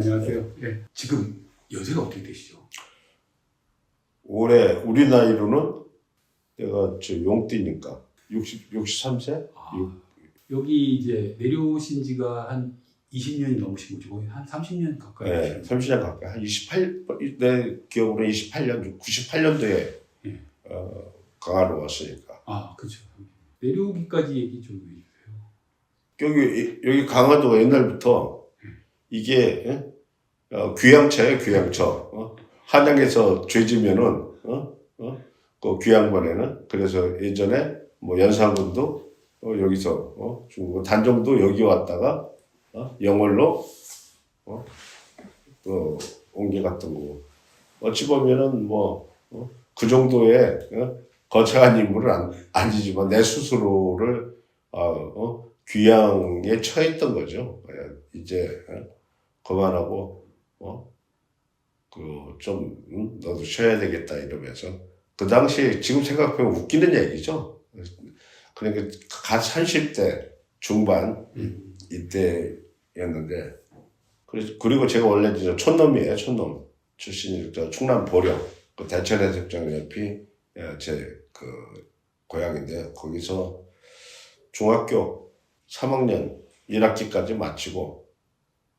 안녕하세요. 예. 지금 연세가 어떻게 되시죠? 올해 우리 나이로는 내가 저 용띠니까 63세? 여기 이제 내려오신 지가 한 20년이 넘으신 거죠? 거의 한 30년 가까이 네, 되신 30년 가까이. 한 28, 내 기억으로 28년, 98년도에 예. 강화로 왔으니까. 그렇죠. 내려오기까지 얘기 좀 해주세요. 여기 강화도가 옛날부터 이게 귀향처예요, 귀향처. 한양에서 죄지면은 그 귀향반에는 그래서 예전에 뭐 연산군도 여기서 중국 단종도 여기 왔다가 영월로 또 옮겨갔던 거고 어찌 보면은 뭐 그 정도의 거창한 인물은 아니지만 내 스스로를 귀향에 처했던 거죠. 이제 그만하고 그 좀 너도 쉬어야 되겠다 이러면서 그 당시에 지금 생각하면 웃기는 얘기죠. 그러니까 갓 30대 중반 이때였는데 그리고 제가 원래 이제 촌놈이에요. 촌놈 출신이 충남 보령 그 대천해수욕장 옆이 제 그 고향인데 거기서 중학교 3학년 1학기까지 마치고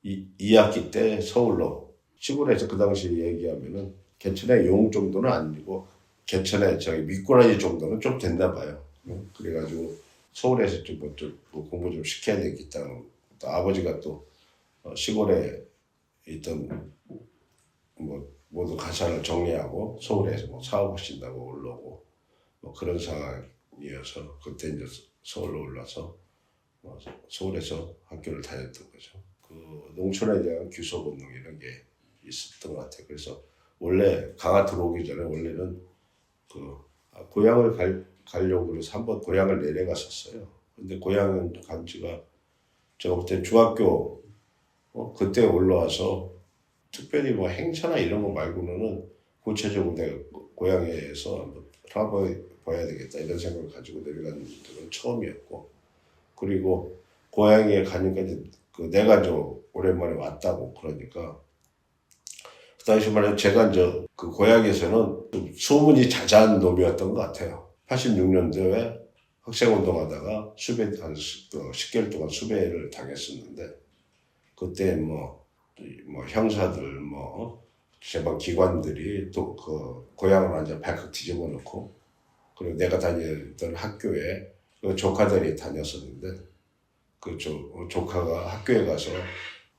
2학기 때 서울로 시골에서 그 당시 얘기하면은 개천의 용 정도는 아니고 개천의 저기 미꾸라지 정도는 좀 됐나 봐요. 그래가지고 서울에서 좀 공부 좀 시켜야 되겠다는 또 아버지가 또 시골에 있던 뭐 모두 가사를 정리하고 서울에서 뭐 사업하신다고 올라오고 뭐 그런 상황이어서 그때 이제 서울로 올라서 서울에서 학교를 다녔던 거죠. 그 농촌에 대한 규서 본능 이런 게 있었던 것 같아요. 그래서 원래 강화 들어오기 전에 원래는 그 고향을 가려고 해서 한번 고향을 내려갔었어요. 근데 고향은 간 지가 제가 볼 때 중학교 그때 올라와서 특별히 뭐 행사나 이런 거 말고는 구체적으로 내가 고향에서 한번 살아봐야 되겠다 이런 생각을 가지고 내려간 적은 처음이었고 그리고 고향에 가니까 이제 그 내가 좀 오랜만에 왔다고 그러니까 그 당시 말에 제가 이제 그 고향에서는 좀 소문이 자자한 놈이었던 것 같아요. 86년도에 학생운동하다가 수배 한 10개월 동안 수배를 당했었는데 그때 뭐 형사들 제방 기관들이 또 그 고향을 완전 발칵 뒤집어 놓고 그리고 내가 다니던 학교에 그 조카들이 다녔었는데 그 조카가 학교에 가서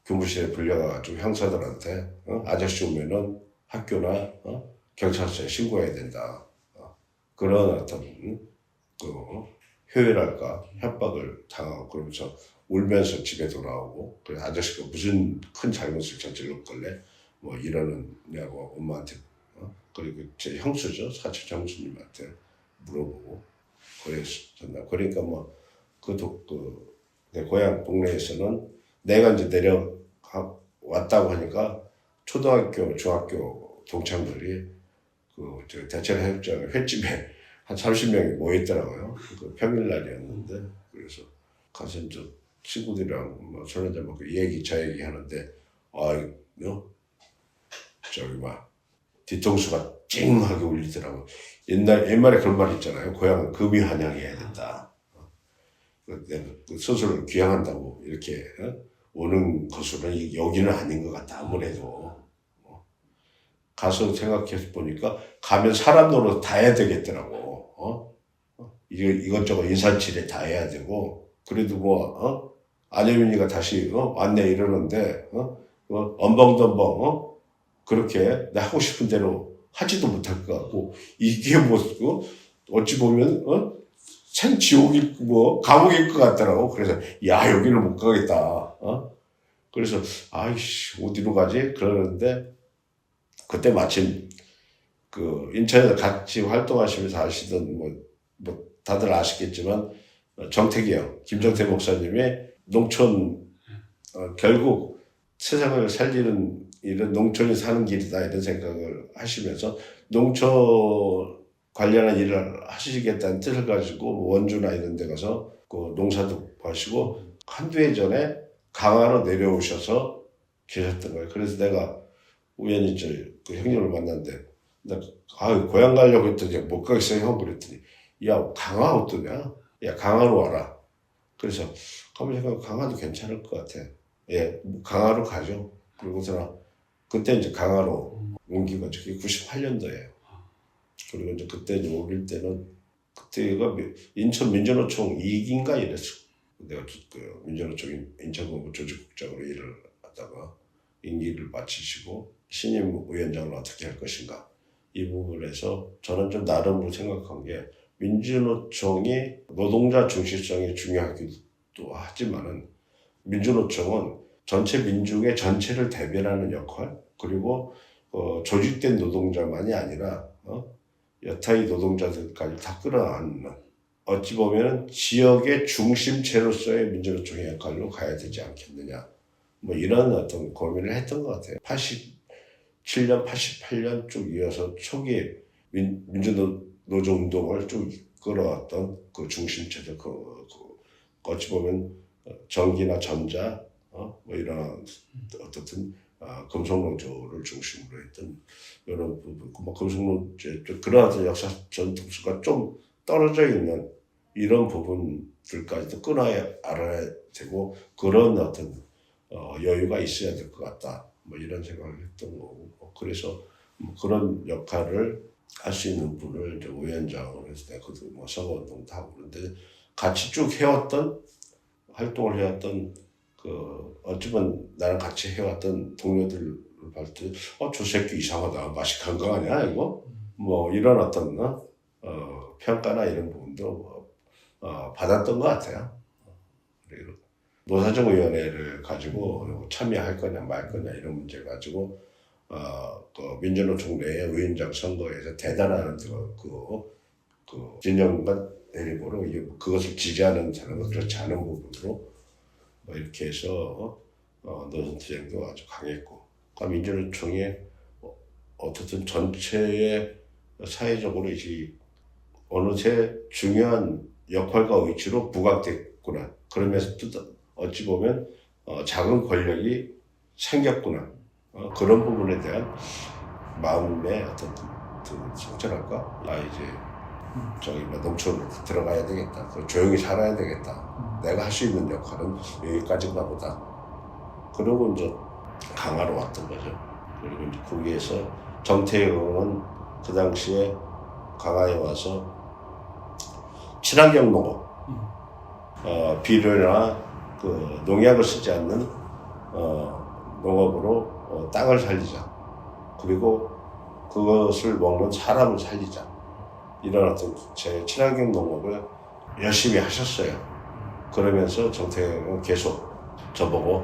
교무실에 불려가지고 형사들한테 아저씨 오면은 학교나 경찰서에 신고해야 된다. 그런 어떤 그 효율할까 협박을 당하고 그러면서 울면서 집에 돌아오고 그래 아저씨가 무슨 큰 잘못을 저질렀길래 뭐 이러느냐고 엄마한테 그리고 제 형수죠 사촌 형수님한테 물어보고 그랬었나 그러니까 뭐 내 고향 동네에서는 내가 이제 왔다고 하니까 초등학교 중학교 동창들이 그 대천해수욕장 횟집에 한 30명이 모였더라고요. 그 평일날이었는데 그래서 가서 이제 친구들이랑 뭐 술 한잔 먹고 이 얘기 저 얘기 하는데 저기 뒤통수가 찡하게 울리더라고. 옛말에 그런 말 있잖아요. 고향은 금이 환영해야 된다. 스스로 귀향한다고 이렇게 오는 것으로는 여기는 아닌 것 같다. 아무래도 가서 생각해 보니까 가면 사람 노릇 다 해야 되겠더라고. 이것저것 인사치레 다 해야 되고 그래도 안혜민이가 다시 왔네 이러는데 엄벙덤벙 그렇게 내 하고 싶은 대로 하지도 못할 것 같고 이게 어찌 보면 생지옥일 감옥일 것 같더라고. 그래서 야 여기는 못 가겠다. 그래서 아이씨 어디로 가지 그러는데 그때 마침 그 인천에서 같이 활동하시면서 아시던 뭐 다들 아시겠지만 정택이 형 김정태 목사님의 농촌 결국 세상을 살리는 일은 농촌이 사는 길이다 이런 생각을 하시면서 농촌 관련한 일을 하시겠다는 뜻을 가지고 원주나 이런 데 가서 그 농사도 하시고 한두 해 전에 강화로 내려오셔서 계셨던 거예요. 그래서 내가 우연히 그 형님을 만났는데 고향 가려고 했더니 못 가겠어요 형 그랬더니 야 강화 어떠냐? 야 강화로 와라. 그래서 가만 생각하면 강화도 괜찮을 것 같아. 예, 강화로 가죠. 그리고서 그때 이제 강화로 옮긴 거죠. 그게 98년도예요. 그리고 이제 그때 이제 옮길 때는 그때가 인천 민주노총 2기인가 이랬어. 내가 그 민주노총 인천본부 조직국장으로 일을 하다가 임기를 마치시고 신임 위원장을 어떻게 할 것인가 이 부분에서 저는 좀 나름으로 생각한 게 민주노총이 노동자 중심성이 중요하기도 하지만은 민주노총은 전체 민중의 전체를 대변하는 역할 그리고 조직된 노동자만이 아니라 여타의 노동자들까지 다 끌어안는 어찌 보면 지역의 중심체로서의 민주노총의 역할로 가야 되지 않겠느냐 뭐 이런 어떤 고민을 했던 것 같아요. 87년, 88년 쭉 이어서 초기에 민주노조운동을 쭉 이끌어왔던 그 중심체들 어찌 보면 전기나 전자 뭐 이런 어떻든 금속노조를 중심으로 했던 이런 부분, 뭐 금속노조 그러한 역사 전통수가 좀 떨어져 있는 이런 부분들까지도 끊어야 알아야 되고 그런 어떤 여유가 있어야 될 것 같다. 뭐 이런 생각을 했던 거고 그래서 뭐 그런 역할을 할 수 있는 분을 이제 위원장으로 해서 내가 그도 뭐 선거운동도 하고 그런데 같이 쭉 해왔던 활동을 해왔던 그 어쩌면 나랑 같이 해왔던 동료들을 볼 때 저 새끼 이상하다 맛이 건강하냐 이거 뭐 이런 어떤 평가나 이런 부분도 받았던 것 같아요. 그리고 노사정위원회를 가지고 참여할 거냐 말 거냐 이런 문제 가지고 그 민주노총 내의 위원장 선거에서 대단한 그 진영과 내리고로 그것을 지지하는 사람은 그렇지 않은 부분으로 뭐 이렇게 해서 노선 투쟁도 아주 강했고 민주노총이 어쨌든 전체의 사회적으로 이제 어느새 중요한 역할과 위치로 부각됐구나. 그러면서 또 어찌 보면 작은 권력이 생겼구나. 그런 부분에 대한 마음의 어떤 성찰할까? 이제 저기 뭐 농촌으로 들어가야 되겠다. 조용히 살아야 되겠다. 내가 할 수 있는 역할은 여기까지인가 보다. 그러고 이제 강화로 왔던 거죠. 그리고 이제 거기에서 정태영은 그 당시에 강화에 와서 친환경 농업, 비료나 그 농약을 쓰지 않는 농업으로 땅을 살리자. 그리고 그것을 먹는 사람을 살리자. 이런 어떤 제 친환경 농업을 열심히 하셨어요. 그러면서 정태영은 계속 저보고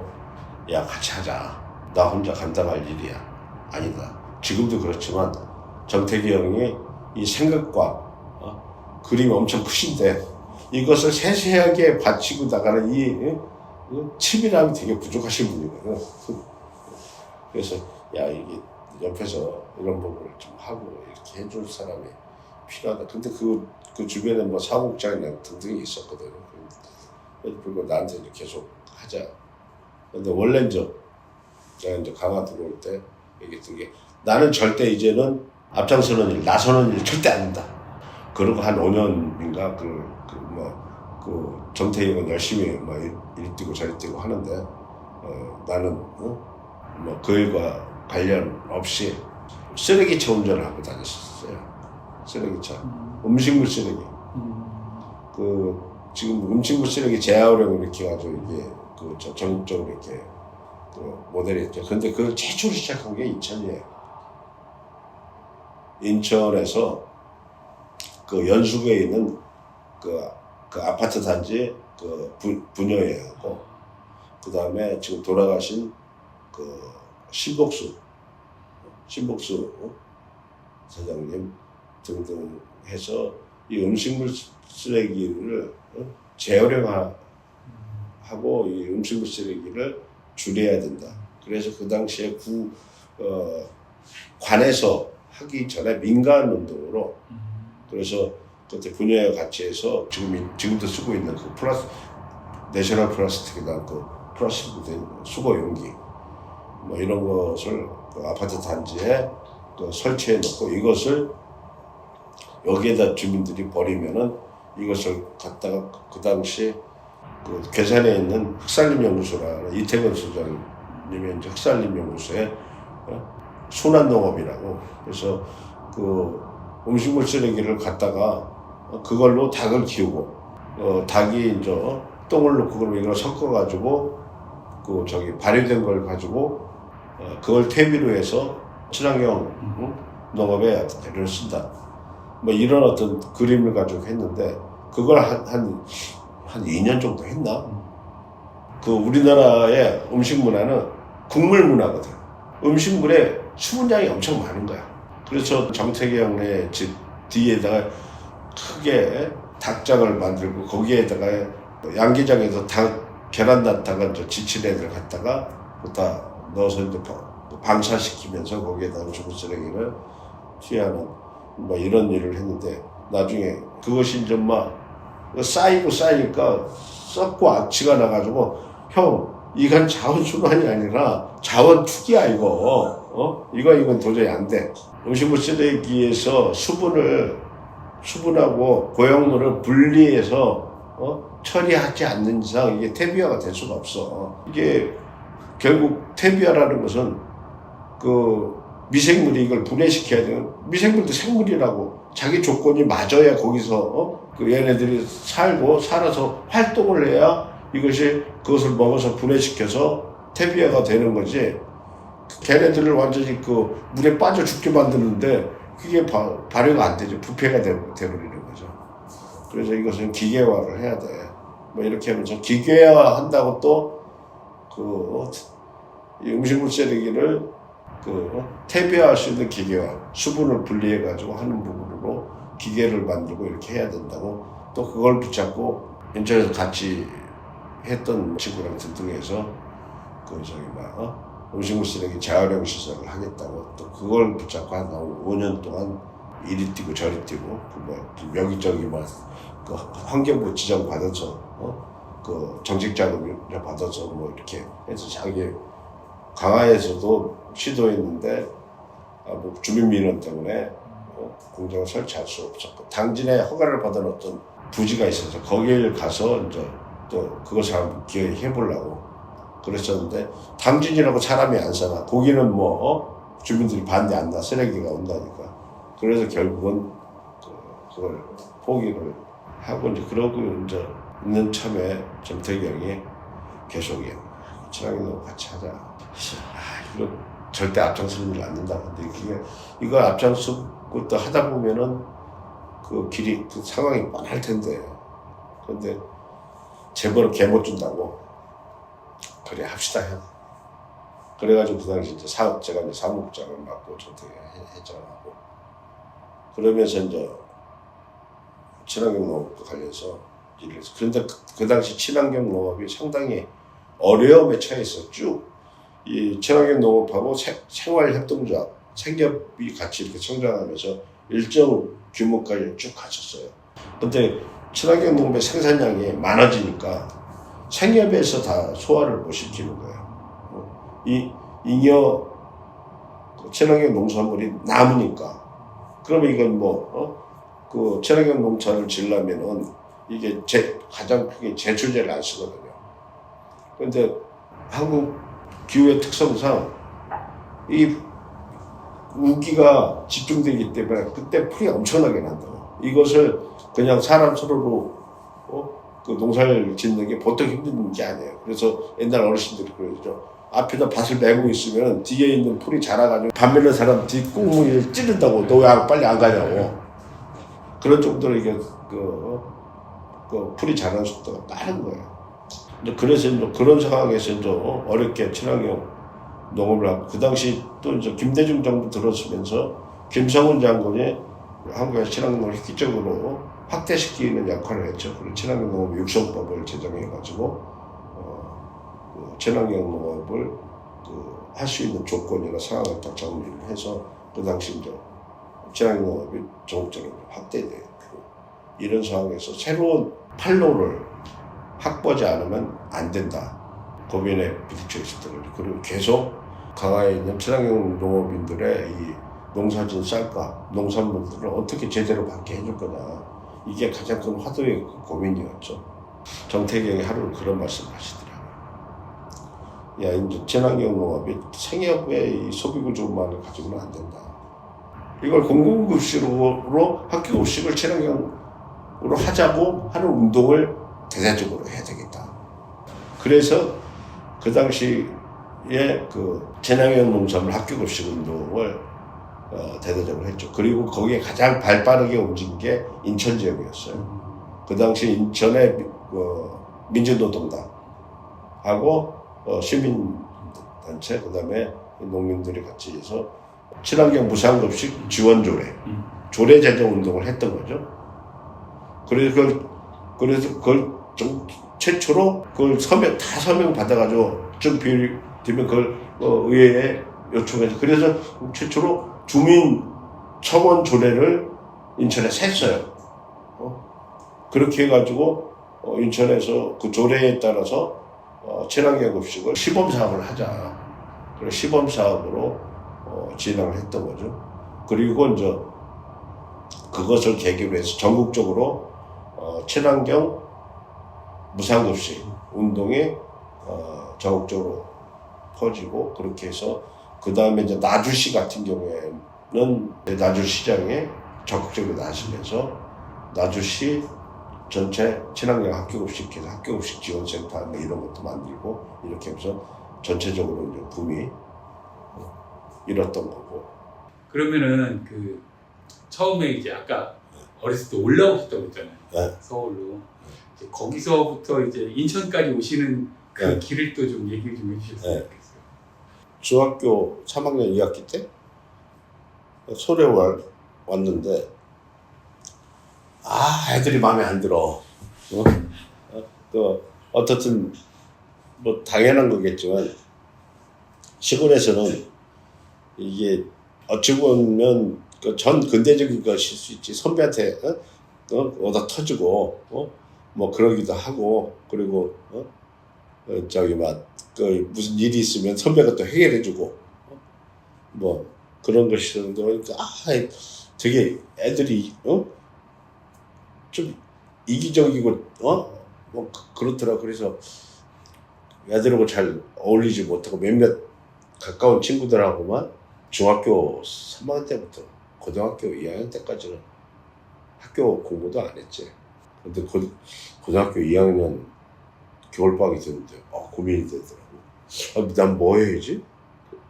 야 같이 하자. 나 혼자 감당할 일이야. 아니다. 지금도 그렇지만 정태기 형이 이 생각과 그림이 엄청 크신데 이것을 세세하게 받치고 나가는 이 치밀함이 되게 부족하신 분이거든요. 그래서 야 이게 옆에서 이런 부분을 좀 하고 이렇게 해줄 사람이 필요하다. 근데 그 주변에 뭐 사무국장이나 등등이 있었거든요. 그리고 나한테 이제 계속 하자. 근데 원래 제가 이제 강화 들어올 때 얘기했던 게 나는 절대 이제는 앞장서는 일, 나서는 일 절대 안 한다. 그러고 한 5년인가 정태희는 열심히 뭐 일 뛰고 저리 뛰고 하는데 나는 뭐 그 일과 관련 없이 쓰레기차 운전을 하고 다녔었어요. 쓰레기차, 음식물 쓰레기. 지금 음식물 쓰레기 재활용을 이렇게 가지고 이게 전국적으로 이렇게 모델이 있죠. 근데 그걸 최초로 시작한 게 인천이에요. 인천에서 그 연수구에 있는 그 아파트 단지 분여회하고 그 다음에 지금 돌아가신 그 신복수 사장님 등등 해서 이 음식물 쓰레기를 재활용하고 이 음식물 쓰레기를 줄여야 된다. 그래서 그 당시에 관에서 하기 전에 민간 운동으로 그래서 그때 분야에 같이 해서 지금도 쓰고 있는 내셔널 플라스틱이라는 플라스틱 된 수거 용기 뭐 이런 것을 그 아파트 단지에 그 설치해 놓고 이것을 여기에다 주민들이 버리면은 이것을 갖다가 그 당시 그 괴산에 있는 흑산림연구소라는 이태근 소장님의 이제 흑산림연구소에 순환농업이라고 그래서 그 음식물 쓰레기를 갖다가 그걸로 닭을 키우고 닭이 이제 똥을 넣고 그러면 이걸 섞어가지고 그 저기 발효된 걸 가지고 그걸 퇴비로 해서 친환경 농업에 재료를 쓴다. 뭐 이런 어떤 그림을 가지고 했는데 그걸 한 2년 정도 했나? 그 우리나라의 음식 문화는 국물 문화거든. 음식물에 수분량이 엄청 많은 거야. 그래서 정태기 형네 집 뒤에다가 크게 닭장을 만들고 거기에다가 양계장에서 계란 낳다가 지친 애들 갖다가 다 넣어서 이제 방사시키면서 거기에다 음식물 쓰레기를 취하는 뭐 이런 일을 했는데 나중에 그것이 이제 막 쌓이고 쌓이니까 썩고 악취가 나가지고 형 이건 자원순환이 아니라 자원투기야 이거 이건 도저히 안 돼. 음식물 쓰레기에서 수분하고 고용물을 분리해서 처리하지 않는 이상 이게 퇴비화가 될 수가 없어. 이게 결국 퇴비화라는 것은 그 미생물이 이걸 분해시켜야 돼요. 미생물도 생물이라고 자기 조건이 맞아야 거기서 그 얘네들이 살아서 활동을 해야 이것이 그것을 먹어서 분해시켜서 퇴비화가 되는 거지. 걔네들을 완전히 그 물에 빠져 죽게 만드는데 그게 발효가 안 되죠. 부패가 돼버리는 거죠. 그래서 이것은 기계화를 해야 돼. 뭐 이렇게 하면서 기계화 한다고 또 그 음식물 쓰레기를 그 퇴비화할 수 있는 기계화, 수분을 분리해 가지고 하는 부분으로 기계를 만들고 이렇게 해야 된다고 또 그걸 붙잡고 인천에서 같이 했던 친구랑 등등해서 그 저기 음식물 쓰레기 재활용 시설을 하겠다고 또 그걸 붙잡고 한 5년 동안 이리 뛰고 저리 뛰고 그 여기저기 그 환경부 지정 받아서 그 정책 자금을 받아서 뭐 이렇게 해서 자기 강화에서도 시도했는데 뭐 주민 민원 때문에 공장을 설치할 수 없었고 당진에 허가를 받아놓던 부지가 있어서 거기를 가서 이제 또 그것을 한번 기획해 보려고 그랬었는데 당진이라고 사람이 안 사나 거기는 뭐 주민들이 반대 안 나 쓰레기가 온다니까 그래서 결국은 그걸 포기를 하고 이제 그러고 이제 있는 참에 정태기 형이 계속 친환경 같이 하자. 이거 절대 앞장서는 일 안 된다. 근데 이거 앞장서고 또 하다 보면은 그 길이 그 상황이 뻔할 텐데. 근데 재벌은 개 못 준다고. 그래 합시다 형. 그래가지고 그 당시 이제 제가 이제 사무국장을 맡고 정태기 회장하고 그러면서 이제 친환경 농업과 관련해서 일을 했어. 그런데 그 당시 친환경 농업이 상당히 어려움에 처했어. 쭉 이 친환경 농업하고 생활협동조합, 생협이 같이 이렇게 성장하면서 일정 규모까지 쭉 갔었어요. 근데 친환경 농업의 생산량이 많아지니까 생협에서 다 소화를 못 시키는 거예요. 이 잉여 친환경 농산물이 남으니까 그러면 이건 그 친환경 농산을 지으려면은 이게 가장 크게 제초제를 안 쓰거든요. 그런데 한국 기후의 특성상 이 우기가 집중되기 때문에 그때 풀이 엄청나게 난다고. 이것을 그냥 사람 서로로 그 농사를 짓는 게 보통 힘든 게 아니에요. 그래서 옛날 어르신들이 그러죠. 앞에다 밭을 메고 있으면 뒤에 있는 풀이 자라가지고 밥 메는 사람 뒤 꽁무니를 찌른다고. 너 왜 빨리 안 가냐고. 그런 정도로 이게 그 풀이 자라는 속도가 빠른 거예요. 그래서 이제 그런 상황에서 이제 어렵게 친환경 농업을 하고 그 당시 또 이제 김대중 정부 들어서면서 김성훈 장군이 한국의 친환경 농업을 획기적으로 확대시키는 역할을 했죠. 그리고 친환경 농업 육성법을 제정해가지고 그 친환경 농업을 할 수 있는 조건이나 상황을 딱 정리를 해서 그 당시 이제 친환경 농업이 전국적으로 확대돼요. 이런 상황에서 새로운 판로를 확보하지 않으면 안 된다. 고민에 부딪혀 있었던 거죠. 그리고 계속 강화에 있는 친환경 농업인들의 이 농사진 쌀과 농산물들을 어떻게 제대로 받게 해줄 거냐. 이게 가장 큰 화두의 고민이었죠. 정태경이 하루 그런 말씀을 하시더라고요. 야, 이제 친환경 농업이 생협의 이 소비구조만을 가지고는 안 된다. 이걸 공공급식으로 학교급식을 친환경으로 하자고 하는 운동을 대대적으로 해야 되겠다. 그래서 그 당시에 그 친환경 농산물 학교급식 운동을 대대적으로 했죠. 그리고 거기에 가장 발빠르게 움직인 게 인천 지역이었어요. 그 당시 인천의 민주노동당하고 시민단체, 그 다음에 농민들이 같이 해서 친환경 무상급식 지원 조례 제정 운동을 했던 거죠. 그래서 그걸 좀 최초로 그걸 다 서명 받아가지고 좀 되면 그걸 의회에 요청해서 그래서 최초로 주민 청원 조례를 인천에서 했어요. 그렇게 해가지고 인천에서 그 조례에 따라서 친환경 급식을 시범 사업을 하자. 그래서 시범 사업으로 진행을 했던 거죠. 그리고 이제 그것을 계기로 해서 전국적으로 친환경 무상급식 운동이 전국적으로 퍼지고 그렇게 해서 그 다음에 이제 나주시 같은 경우에는 나주시장에 적극적으로 나서면서 나주시 전체 친환경 학교급식해서 학교급식 지원센터 뭐 이런 것도 만들고 이렇게 해서 전체적으로 이제 붐이 일었던 거고. 그러면은 그 처음에 이제 아까 어렸을 때 올라오셨다고 했잖아요. 네. 서울로. 이제 거기서부터 이제 인천까지 오시는 그 네. 길을 또 좀 얘기를 좀 해주셨으면 네. 좋겠어요. 중학교 3학년 2학기 때 서울에 왔는데 애들이 마음에 안 들어. 어떻든 뭐 당연한 거겠지만 시골에서는 이게 어찌 보면 그 전 근대적인 것일 수 있지. 선배한테 얻어 터지고 뭐 그러기도 하고 그리고 저기 막 그 무슨 일이 있으면 선배가 또 해결해주고 뭐 그런 것이 있는데 그러니까 되게 애들이 좀 이기적이고 뭐 그렇더라고. 그래서 애들하고 잘 어울리지 못하고 몇몇 가까운 친구들하고만 중학교 3학년 때부터 고등학교 2학년 때까지는 학교 공부도 안 했지. 근데 고등학교 2학년 겨울방학이 됐는데 고민이 되더라고. 난 뭐 해야지?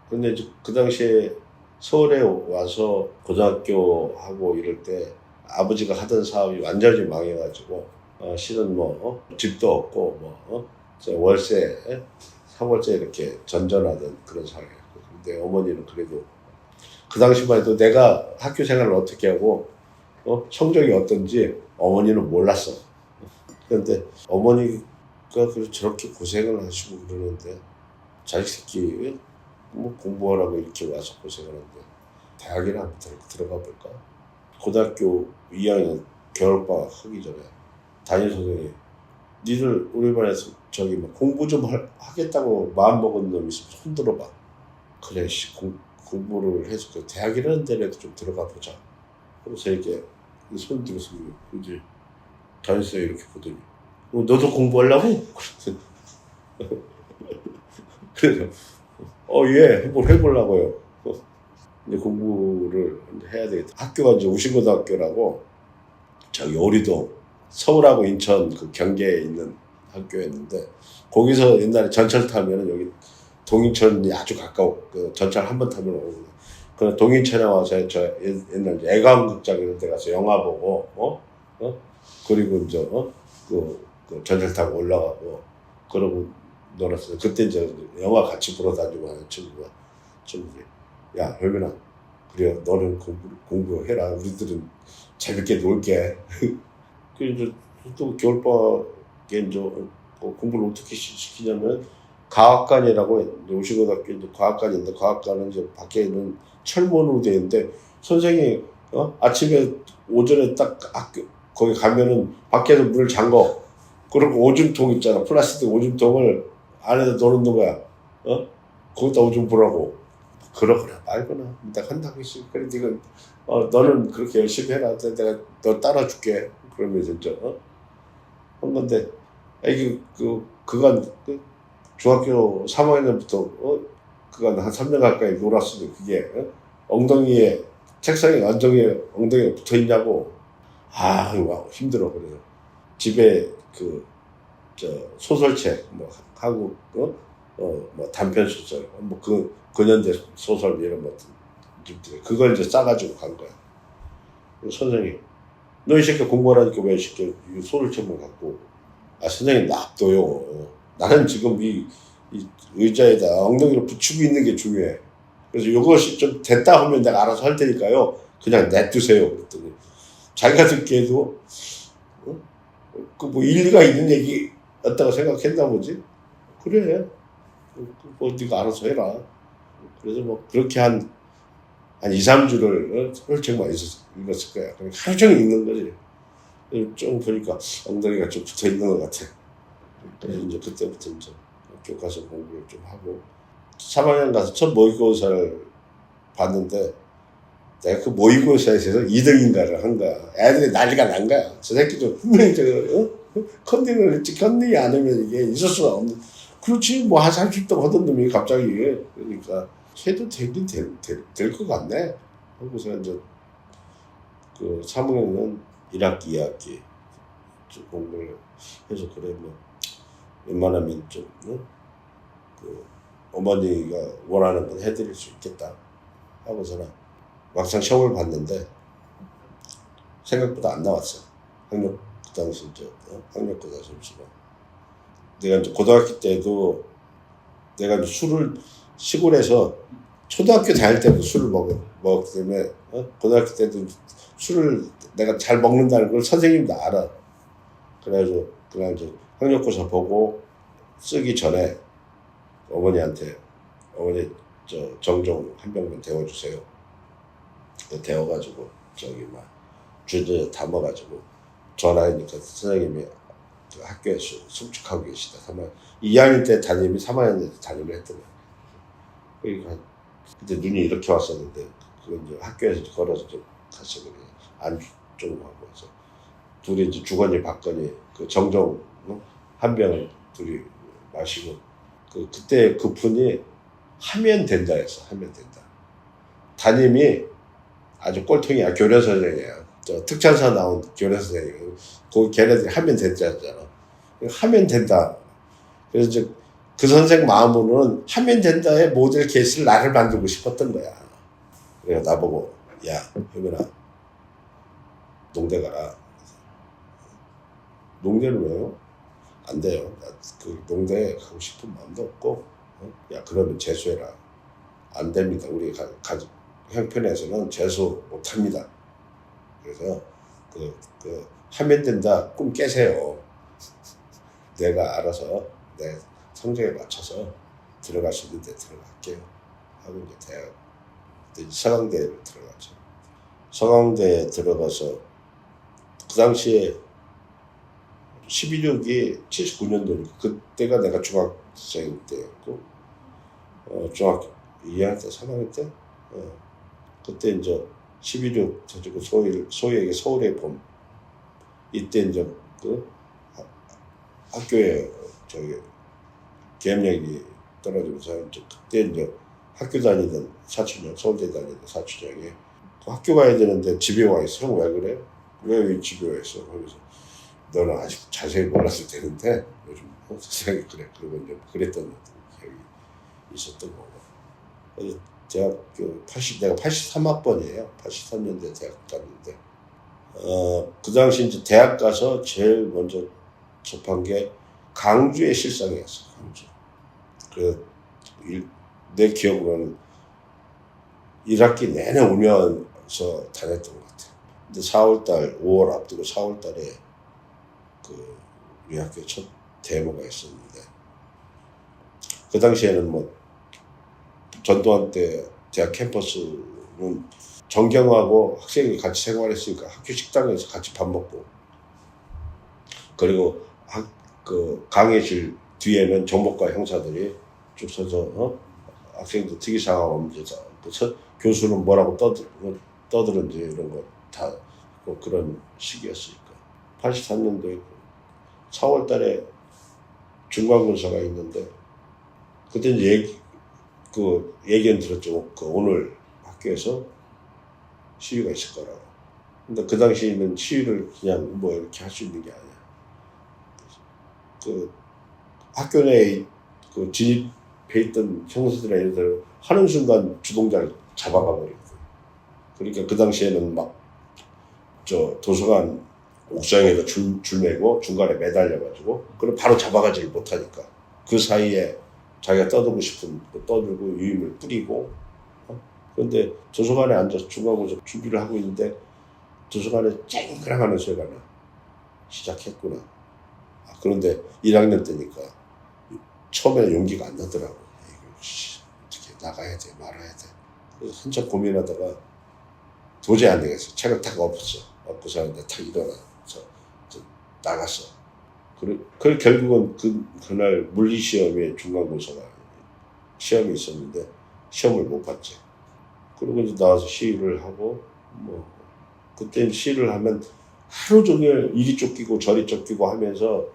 근데 이제 그 당시에 서울에 와서 고등학교 하고 이럴 때 아버지가 하던 사업이 완전히 망해가지고 실은 뭐 집도 없고 뭐 월세 3월세 이렇게 전전하던 그런 상황이었고. 근데 어머니는 그래도 그 당시만 해도 내가 학교 생활을 어떻게 하고 성적이 어떤지 어머니는 몰랐어. 그런데 어머니가 저렇게 고생을 하시고 그러는데 자식 새끼 뭐 공부하라고 이렇게 와서 고생하는데 대학이나 한번 들어가 볼까? 고등학교 2학년 겨울방학 하기 전에 담임 선생님이 니들 우리 반에서 저기 막 공부 좀 하겠다고 마음먹은 놈 있으면 손 들어봐. 그래 공부를 해서 그 대학이라는 데라도 좀 들어가 보자. 그래서 이렇게 손 들어서 이제 담임 선생님이 이렇게 보더니 너도 공부하려고? 그래서 예 해보려고요. 이제 공부를 해야 되겠다. 학교가 이제 우신고등학교라고 저기 오리동 서울하고 인천 그 경계에 있는 학교였는데 거기서 옛날에 전철 타면은 여기 동인천이 아주 가까워. 그 전철 한 번 타면 오거든. 그 동인천에 와서 저 옛날 애가음극장 이런 데 가서 영화 보고 그리고 이제 그 전철 타고 올라가고 그러고 놀았어요. 그때 이제 영화 같이 보러 다니고 하는 친구들이 야 혈민아 그래 너는 공부해라. 우리들은 재밌게 놀게. 그 이제 또 겨울방학에 이제 공부를 어떻게 시키냐면 과학관이라고 우신고등학교 이제 과학관인데 과학관은 이제 밖에는 철문으로 되어 있는데 선생님이 아침에 오전에 딱 학교 거기 가면은 밖에서 문을 잠궈. 그리고 오줌통 있잖아. 플라스틱 오줌통을 안에다 넣어놓는 거야. 거기다 오줌 보라고. 그러거나 말거나 내가 한다고 했으니 그래 네가 너는 그렇게 열심히 해라 내가 너 따라줄게 그러면서 이제 한 건데 이게 그간 중학교 3학년부터 그간 한 3년 가까이 놀았으니 그게 엉덩이에 책상에 엉덩이에 붙어 있냐고 이거 힘들어 그래요. 집에 소설책 뭐 한국 뭐 단편 소설 뭐 근현대 소설 이런 것들 그걸 이제 싸가지고 간 거야. 선생님 너 이 새끼 공부하라니까 왜 이 새끼 소설책만 갖고 선생님 놔둬요. 나는 지금 이 의자에다 엉덩이를 붙이고 있는 게 중요해. 그래서 이것이 좀 됐다 하면 내가 알아서 할 테니까요. 그냥 냅두세요. 그랬더니 자기가 듣기에도 뭐 일리가 있는 얘기였다고 생각했나 보지. 그래. 뭐 네가 알아서 해라. 그래서 뭐 그렇게 한 2, 3주를 소설책만 읽었을 거야. 그러니까 하루 종일 읽는 거지. 좀 보니까 엉덩이가 좀 붙어 있는 것 같아. 그래서 이제 그때부터 이제 학교 가서 공부를 좀 하고 3학년 가서 첫 모의고사를 봤는데 내가 그 모의고사에서 2등인가를 한 거야. 애들이 난리가 난 거야. 저 새끼도 분명히 컨닝을 했지. 컨닝이 아니면 이게 있을 수가 없는. 그렇지 뭐 한 30등 하던 놈이 갑자기 그러니까 해도 되긴 될 것 같네. 하고서 이제 그 3학년은 1학기, 2학기 좀 공부를 해서 그래 뭐 웬만하면 좀 그 어머니가 원하는 건 해드릴 수 있겠다 하고서는 막상 시험을 봤는데 생각보다 안 나왔어. 그 당시 이제 학력고사 점수가. 내가 이제 고등학교 때도 내가 이제 술을 시골에서 초등학교 다닐 때도 술을 먹었기 때문에 고등학교 때도 술을 내가 잘 먹는다는 걸 선생님도 알아. 그래가지고 그냥 이제 학력고사 보고 쓰기 전에 어머니한테 어머니 정종 한 병만 데워주세요. 데워가지고 막 주저 담아가지고 전화하니까 선생님이 그 학교에서 숙직하고 계시다. 2학년 때 담임이 3학년 때 담임을 했더니 그러니까 그때 눈이 이렇게 왔었는데 그건 이제 학교에서 걸어서 좀 갔어. 그래 안주 좀 하고 해서 둘이 이제 주거니 받거니 그 정종 한 병을 둘이 마시고 그때 그 분이 하면 된다 했어. 하면 된다. 담임이 아주 꼴통이야. 교련 선생이야. 특전사 나온 교련 선생이야. 거기 걔네들이 하면 된다잖아. 하면 된다. 그래서 이제 그 선생 마음으로는 하면 된다의 모델 케이스를 나를 만들고 싶었던 거야. 그래서 나보고 야 효민아 농대 가라. 농대를 왜요? 안 돼요. 나 그 농대 가고 싶은 마음도 없고 야 그러면 재수해라. 안 됩니다. 우리 가족 형편에서는 재수 못합니다. 그래서 하면 된다 꿈 깨세요. 내가 알아서 내 성적에 맞춰서 들어갈 수 있는 데 들어갈게요. 하고 이제 대학 서강대를 들어갔죠. 서강대에 들어가서 그 당시에 12.6이 79년도니까 그때가 내가 중학생 때였고 중학교 2학년 때 3학년 때 그때 이제 12.6 저지고 소위 얘기 서울의 봄 이때 이제 그 학교에 계엄령이 떨어지면서 그때 이제 학교 다니던 사촌형 서울대 다니던 사촌형이 학교 가야 되는데 집에 와 있어. 형 왜 그래? 왜 집에 와 있어? 그래서 너는 아직 자세히 몰랐을 텐데 요즘 세상에 그래. 그러고 이제 그랬던 기억이 있었던 거고. 그래서 대학교 내가 83학번이에요. 83년도에 대학 갔는데 그 당시 이제 대학 가서 제일 먼저 접한 게 강주의 실상이었어. 강주. 그래서 내 기억으로는 1학기 내내 울면서 다녔던 것 같아. 근데 4월달, 5월 앞두고 4월달에 우리 학교 첫 데모가 있었는데 그 당시에는 뭐 전두환 때 대학 캠퍼스는 전경하고 학생이 같이 생활했으니까 학교 식당에서 같이 밥 먹고 그리고 강의실 뒤에는 정보과 형사들이 쭉 서서 학생들 특이사항 없는 그래서 교수는 뭐라고 떠들은지 이런 거 다 뭐 그런 시기였으니까. 83년도에 4월 달에 중간고사가 있는데 그때 이제 얘기는 들었죠. 오늘 학교에서 시위가 있을 거라고. 근데 그 당시에는 시위를 그냥 뭐 이렇게 할 수 있는 게 아니야. 학교 내에 진입해 있던 형사들이나 애들 하는 순간 주동자를 잡아가 버리거든. 그러니까 그 당시에는 막 도서관 옥상에다 줄 메고 중간에 매달려가지고 그럼 바로 잡아가지를 못하니까 그 사이에 자기가 떠들고 싶은 거 떠들고 유임을 뿌리고. 그런데 도서관에 앉아서 중간고사 준비를 하고 있는데 도서관에 쨍그랑 하는 소리가 나. 시작했구나. 그런데 1학년 때니까 처음에는 용기가 안 나더라고. 어떻게 나가야 돼 말아야 돼. 그래서 한참 고민하다가 도저히 안 되겠어. 책을 탁 엎고서 탁 일어나서 나갔어. 그래 결국은 그날 물리시험에 중간고사가 시험이 있었는데 시험을 못 봤지. 그리고 이제 나와서 시위를 하고 그때 시위를 하면 하루 종일 이리 쫓기고 저리 쫓기고 하면서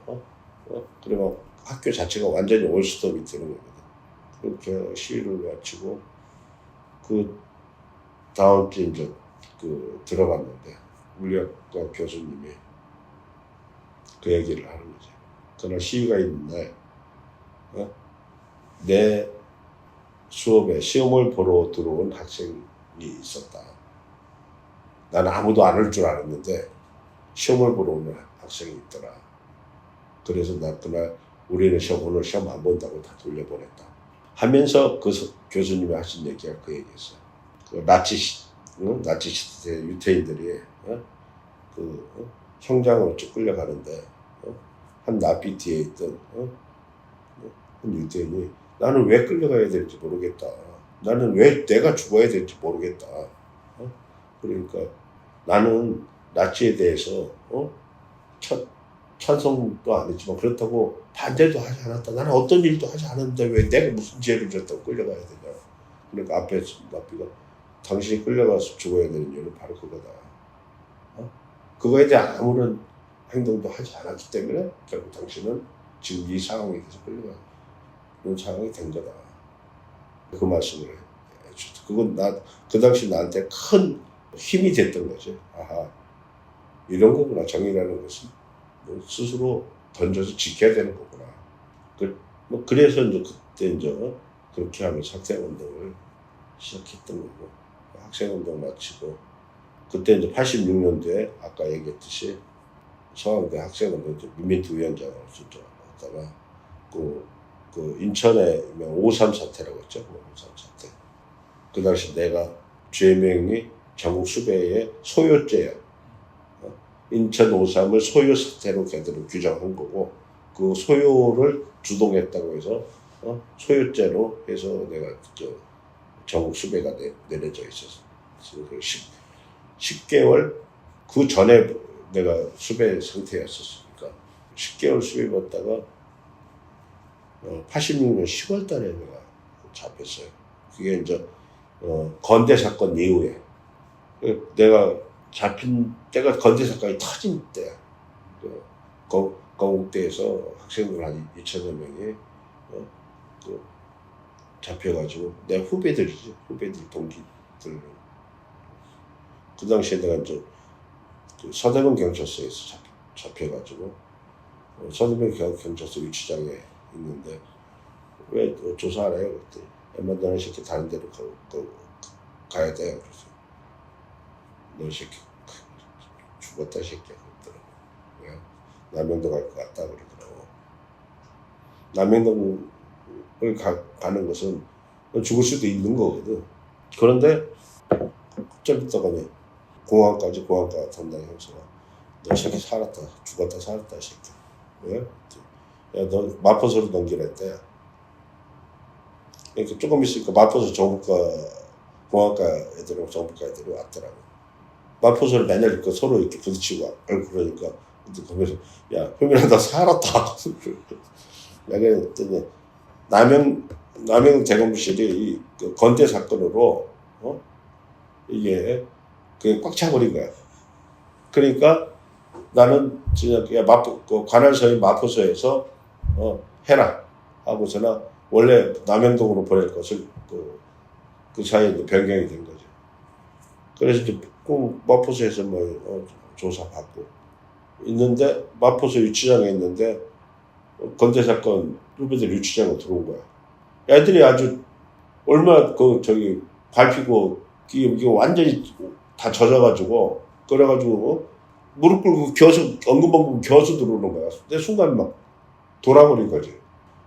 그리고 학교 자체가 완전히 올스톱이 되는 거거든. 그렇게 시위를 마치고 그 다음 주에 이제 들어갔는데 물리학과 교수님이 그 얘기를 하는 거지. 그날 시위가 있는 날 내 수업에 시험을 보러 들어온 학생이 있었다. 나는 아무도 안 올 줄 알았는데 시험을 보러 오는 학생이 있더라. 그래서 나 그날 우리는 오늘 시험 안 본다고 다 돌려보냈다. 하면서 그 교수님이 하신 얘기가 그 얘기였어요. 나치 시대 유태인들이 형장으로 쭉 끌려가는데 한 나비 뒤에 있던 한 유태인이 나는 왜 끌려가야 될지 모르겠다. 나는 왜 내가 죽어야 될지 모르겠다. 그러니까 나는 나치에 대해서 찬성도 안 했지만 그렇다고 반대도 하지 않았다. 나는 어떤 일도 하지 않았는데 왜 내가 무슨 죄를 졌다고 끌려가야 되냐. 그러니까 앞에 나비가 당신이 끌려가서 죽어야 되는 이유는 바로 그거다. 그거에 대한 아무런 행동도 하지 않았기 때문에 결국 당신은 지금 이 상황에 계속 끌려가는 상황이 된 거다. 그 말씀을 해주셨다. 그건 그 당시 나한테 큰 힘이 됐던 거지. 아하, 이런 거구나. 정의라는 것은 스스로 던져서 지켜야 되는 거구나. 그래서 그때 그렇게 하면서 학생운동을 시작했던 거고, 학생운동 마치고, 그때 86년도에 아까 얘기했듯이 서강대 학생운동 민민투 위원장으로 왔다가 그 인천에 5.3 사태라고 했죠. 5.3 사태. 그 당시 내가 죄명이 전국 수배의 소요죄야. 인천 5.3을 소요 사태로 걔들은 규정한 거고 그 소요를 주동했다고 해서 소요죄로 해서 내가 전국 수배가 내려져 있었어. 그래서 10개월 그 전에 내가 수배 상태였었으니까 10개월 수배 받다가 86년 10월 달에 내가 잡혔어요. 그게 이제 건대 사건 이후에 내가 잡힌 때가 건대 사건이 터진 때야. 건국대에서 학생들 한 2,000여 명이 잡혀가지고 내 후배들이지. 후배들 동기들. 그 당시에 내가 그 서대문 경찰서에서 잡혀가지고 서대문 경찰서 유치장에 있는데 왜 조사 안 해요? 그랬더니 엄마 너네 새끼 다른 데로 가야 돼. 그래서 너 새끼 죽었다 새끼야 그러더라고. 남영도 갈 것 같다 그러더라고. 남영동을 가는 것은 죽을 수도 있는 거거든. 그런데 좀 있다가 공항가 담당 형사가 너 새끼 살았다 죽었다 살았다 새끼. 왜? 야 너 마포서로 넘기랬대. 그러니까 조금 있으니까 마포서 공항가 애들하고 정부과 애들이 왔더라고. 마포서를 맨날 이렇게 서로 이렇게 부딪히고 그러니까 거기서 야 효민아 나 살았다. 내가 그랬더니 남영 대검부실이 이 건대 사건으로 이게 그게 꽉 차버린 거야. 그러니까 나는 진짜 그 관할서인 마포서에서 해라 하고서나 원래 남영동으로 보낼 것을 그 사이에 변경이 된 거죠. 그래서 이제 그 마포서에서 조사받고 있는데 마포서 유치장에 있는데 건대 사건 후배들 유치장으로 들어온 거야. 애들이 아주 얼마 밟히고 이게 완전히 다 젖어가지고 그래가지고 무릎 꿇고 엉금엉금 겨서 들어오는 거야. 근데 순간 막 돌아버린 거지.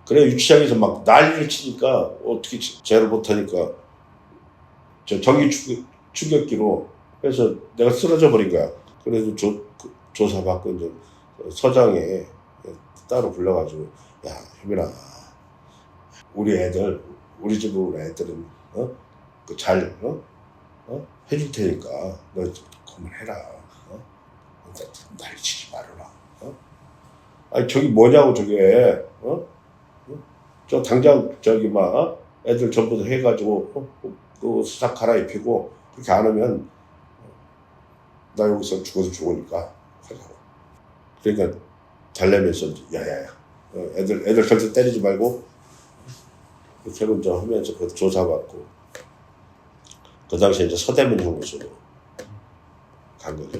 그래 유치장에서 막 난리를 치니까 어떻게 제를 못하니까 저 전기 충격기로 해서 내가 쓰러져 버린 거야. 그래서 조사받고 이제 서장에 따로 불러가지고 야 효민아 우리 집으로 온 애들은 잘 해줄 테니까 너 그만해라. 난리치지 말아라. 아니 저기 뭐냐고 저게 저 당장 애들 전부 다 해가지고 그 수사 갈아입히고 그렇게 안 하면 나 여기서 죽어서 죽으니까 하자고. 그러니까 달래면서 야야야 애들 절대 때리지 말고 결혼 좀 하면서 그 조사받고 그 당시에 이제 서대문 형무소로 간 거죠.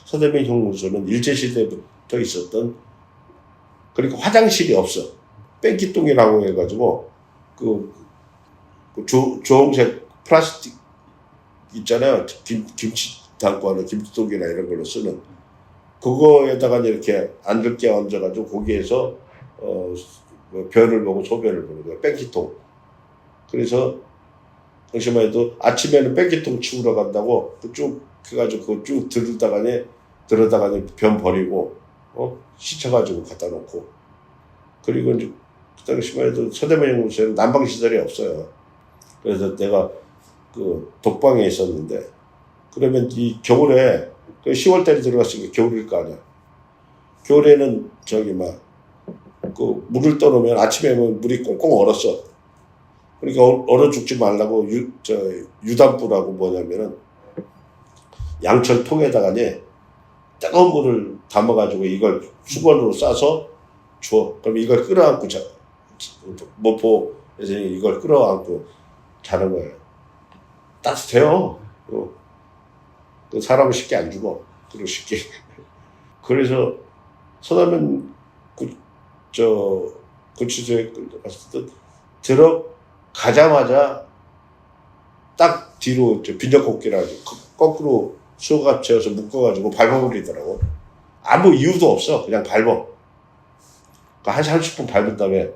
서대문 형무소는 일제시대부터 있었던 그러니까 화장실이 없어. 뺑기똥이라고 해가지고 주홍색 플라스틱 있잖아요. 김치 담고 하는 김치통이나 이런 걸로 쓰는 그거에다가 이렇게 앉을게 얹어가지고 거기에서 변을 보고 소변을 보는 거야. 뺑기통. 그래서 당시만 해도 아침에는 뺑기통 치우러 간다고 쭉 해가지고 그거 쭉 들어다가니 변 버리고 씻어가지고 갖다 놓고 그리고 이제 그 당시만 해도 서대문 연구소에는 난방 시설이 없어요. 그래서 내가 그 독방에 있었는데 그러면 이 겨울에 10월달에 들어갔으니까 겨울일 거 아니야. 겨울에는 그 물을 떠놓으면 아침에 물이 꽁꽁 얼었어. 그러니까 얼어 죽지 말라고 유담불하고 뭐냐면은 양철 통에다가 뜨거운 물을 담아가지고 이걸 수건으로 싸서 줘. 그럼 이걸 끌어안고 모포에서 이걸 끌어안고 자는 거예요. 따뜻해요. 그 사람은 쉽게 안 죽어. 그리고 쉽게. 그래서 서대문 구치소에 갔을 때 들어가자마자 딱 뒤로 빈적곡기라 거꾸로 수갑 채워서 묶어가지고 밟아버리더라고. 아무 이유도 없어. 그냥 밟아. 한 30분 밟은 다음에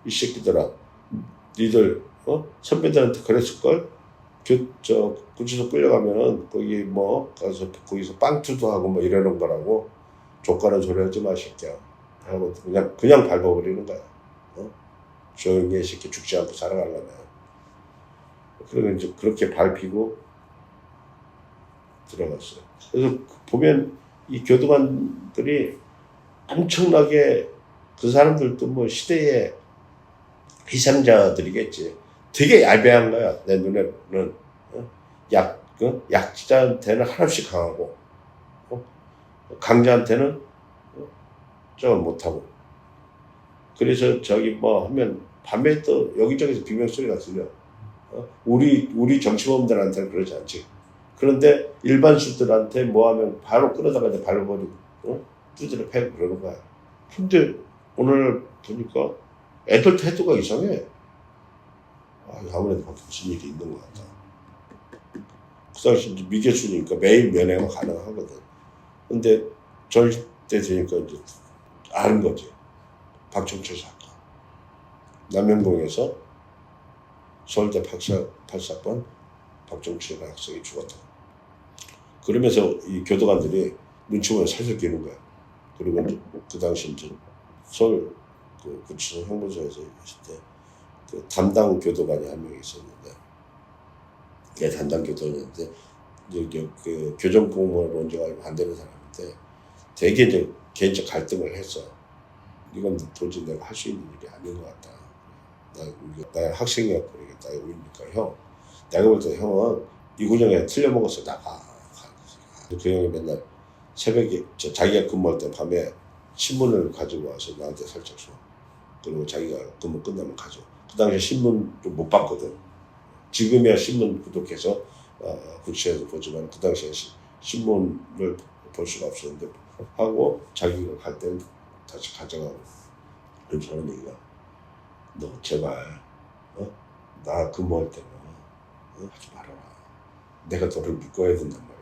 이 새끼들아 니들 선배들한테 그랬을걸? 구치소 끌려가면은 가서 거기서 빵투도 하고 이러는 거라고 족가는 소리 하지 마 새끼야 하고 그냥 밟아버리는 거야. 조용히 해 새끼 죽지 않고 살아가려면. 그러면 이제 그렇게 밟히고 들어갔어요. 그래서 보면 이 교도관들이 엄청나게 그 사람들도 시대의 희생자들이겠지. 되게 얄배한 거야 내 눈에는. 약자한테는 한없이 강하고 강자한테는 저걸 못하고. 그래서 하면 밤에 또 여기저기서 비명소리가 들려. 우리 정치범들한테는 그러지 않지. 그런데 일반수들한테 하면 바로 끌어다가 밟아버리고 두드려 패고 그러는 거야. 근데 오늘 보니까 애들 태도가 이상해. 아무래도 밖에 무슨 일이 있는 것 같다. 그 당시 이제 미개수니까 매일 면회가 가능하거든. 근데 저희 때 되니까 이제 아는 거지. 박정철 사건. 남영동에서 서울대 박사건 박정철 학생이 죽었다. 그러면서 이 교도관들이 눈치 보면 살살 끼는 거야. 그리고 이제 그 당시 이제 서울 구치소 형무소에서 있을 때 그 담당 교도관이 한 명 있었는데, 걔 담당 교도관이었는데 이제 그 교정공무원 논쟁을 반대하는 사람인데 되게 이제 개인적 갈등을 했어. 이건 도저히 내가 할 수 있는 일이 아닌 것 같다. 나 학생이었고 그러겠다. 그러니까 형, 내가 볼 때 형은 이구정에 틀려먹었어. 나가. 그 형이 맨날 새벽에 자기가 근무할 때 밤에 신문을 가지고 와서 나한테 살짝 줘. 그리고 자기가 근무 끝나면 가져. 그 당시에 신문도 못 봤거든. 지금이야 신문 구독해서 국시에서 보지만 그 당시에 신문을 볼 수가 없었는데 하고 자기가 갈 땐 다시 가져가고. 그래서 하는 얘기가 너 제발 나 근무할 때는 하지 말아라. 내가 너를 묶어야 된단 말이야.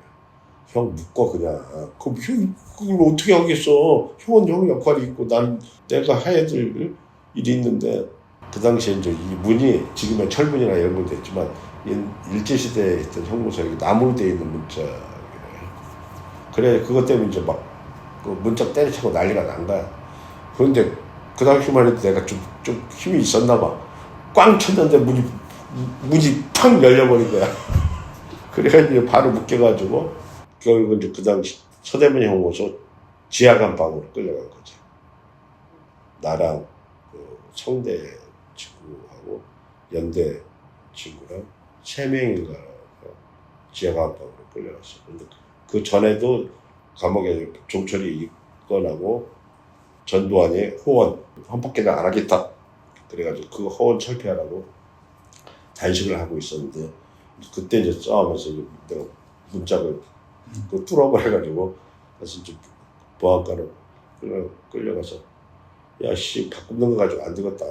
형 묶어 그냥. 그럼 형 그걸 어떻게 하겠어. 형은 형 역할이 있고 난 내가 해야 될 일이 있는데 그 당시에 이제 이 문이 지금은 철문이나 이런 건 됐지만 일제시대에 있던 형무소에 나무로 되어 있는 문자 그래 그것 때문에 이제 막 그 문짝 때려치고 난리가 난 거야. 그런데 그 당시만 해도 내가 좀 힘이 있었나 봐. 꽝 쳤는데 문이 팍 열려버린 거야. 그래가지고 바로 묶여가지고 결국 이제 그 당시 서대문 형무소 지하감방으로 끌려간 거지. 나랑 그 성대 친구하고 연대 친구랑 3명인가 지하감방으로 끌려갔어. 근데 그 전에도 감옥에 종철이 입건하고 전두환이 호원 헌법개정 안 하겠다. 그래가지고 그 호원 철폐하라고 단식을 하고 있었는데 그때 이제 싸우면서 내가 문짝을 그 뚫어버려가지고 다시 이제 보안과로 끌려가서 야씨 바꾸는 거 가지고 안 되겠다.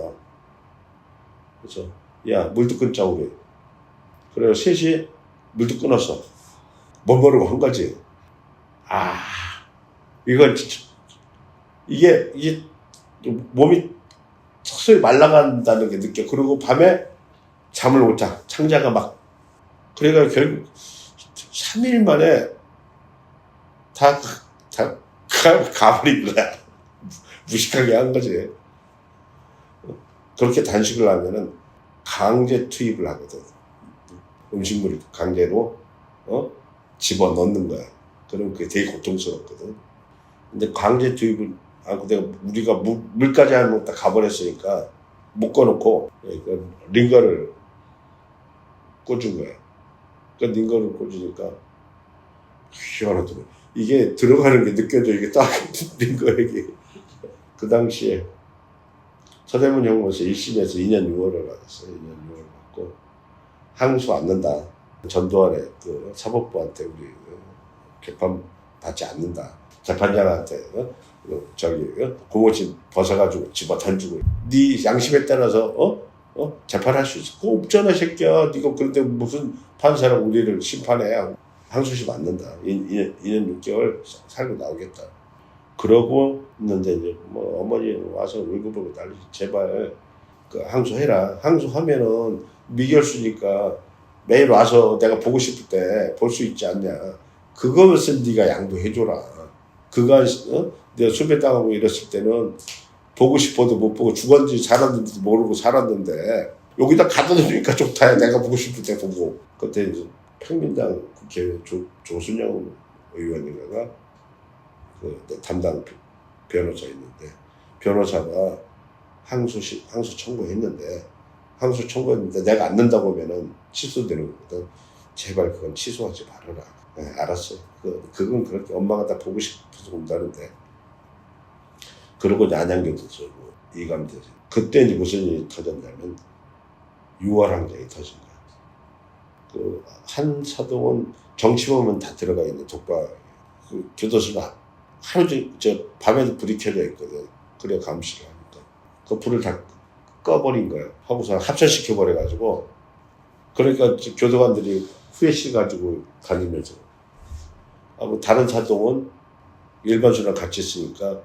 그래서 야 물도 끊자 우리. 그래서 셋이 물도 끊었어. 못 모르고 한 거지. 이건 진짜 이게 몸이 서서히 말라간다는 게 느껴. 그리고 밤에 잠을 못 자. 창자가 막. 그래가 결국 3일 만에 다 가버린 거야. 무식하게 한 거지. 그렇게 단식을 하면은 강제 투입을 하거든. 음식물을 강제로 집어 넣는 거야. 그럼 그게 되게 고통스럽거든. 근데 강제 투입을 하고 우리가 물까지 하면 딱 가버렸으니까 묶어놓고 링거를 꽂은 거야. 그 링거를 꽂으니까 시원하더라고. 이게 들어가는 게 느껴져. 이게 딱 링거에게. 그 당시에 서대문 형무소 1심에서 2년 6월을 받았어요. 2년 6월을 받고 항소 않는다. 전두환의 그 사법부한테 우리 개판 받지 않는다. 재판장한테 고무신 벗어가지고 집어 던지고 네 양심에 따라서 재판할 수 있어. 그거 없잖아 새끼야. 네가 그런데 무슨 판사랑 우리를 심판해. 항소심 않는다. 2년 6개월 살고 나오겠다. 그러고 있는데 이제 뭐 어머니 와서 울고불고 난리. 제발 그 항소해라. 항소하면은 미결수니까 매일 와서 내가 보고 싶을 때 볼 수 있지 않냐. 그것은 네가 양도해줘라. 그가 내가 수배당하고 이랬을 때는 보고 싶어도 못 보고 죽었는지 살았는지도 모르고 살았는데 여기다 갖다 놓으니까 좋다. 내가 보고 싶을 때 보고. 그때 이제 평민당 국회의원 조순영 의원인가가 그 담당 변호사 있는데 변호사가 항소 청구했는데 내가 안 낸다고 하면은 취소되는 거거든. 제발 그건 취소하지 말아라. 네, 알았어요. 그건 그렇게 엄마가 다 보고 싶어서 온다는데. 그러고 안양교도 쓰고 이감되죠. 그때 이제 무슨 일이 터졌냐면 6월 항쟁이 터진 거야. 그 한사동은 정치범은 다 들어가 있는 독박. 그 교도소는 하루 종일 밤에도 불이 켜져 있거든. 그래 감시를 하니까 그 불을 다 꺼버린 거야. 하고서 합천시켜 버려가지고. 그러니까 교도관들이 후회시 가지고 다니면서 하고 다른 사동은 일반 사동랑 같이 있으니까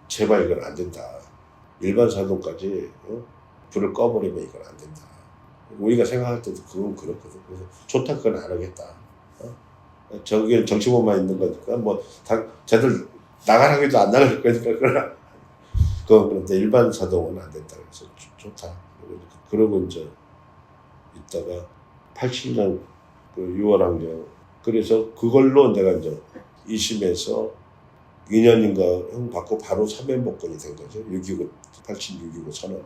제발 이건 안 된다. 일반 사동까지 불을 꺼버리면 이건 안 된다. 우리가 생각할 때도 그건 그렇거든. 그래서 좋다 그건 안 하겠다. 저기 정치범만 있는 거니까 뭐 쟤들 나가라고 해도 안 나갈 거니까 그런데 일반 사동은 안 된다. 그래서 좋다. 그러고 이제 있다가 87년 그 6월 항쟁. 그래서 그걸로 내가 이제 2심에서 2년인가 형 받고 바로 사면복권이 된 거죠. 87 6.25 선언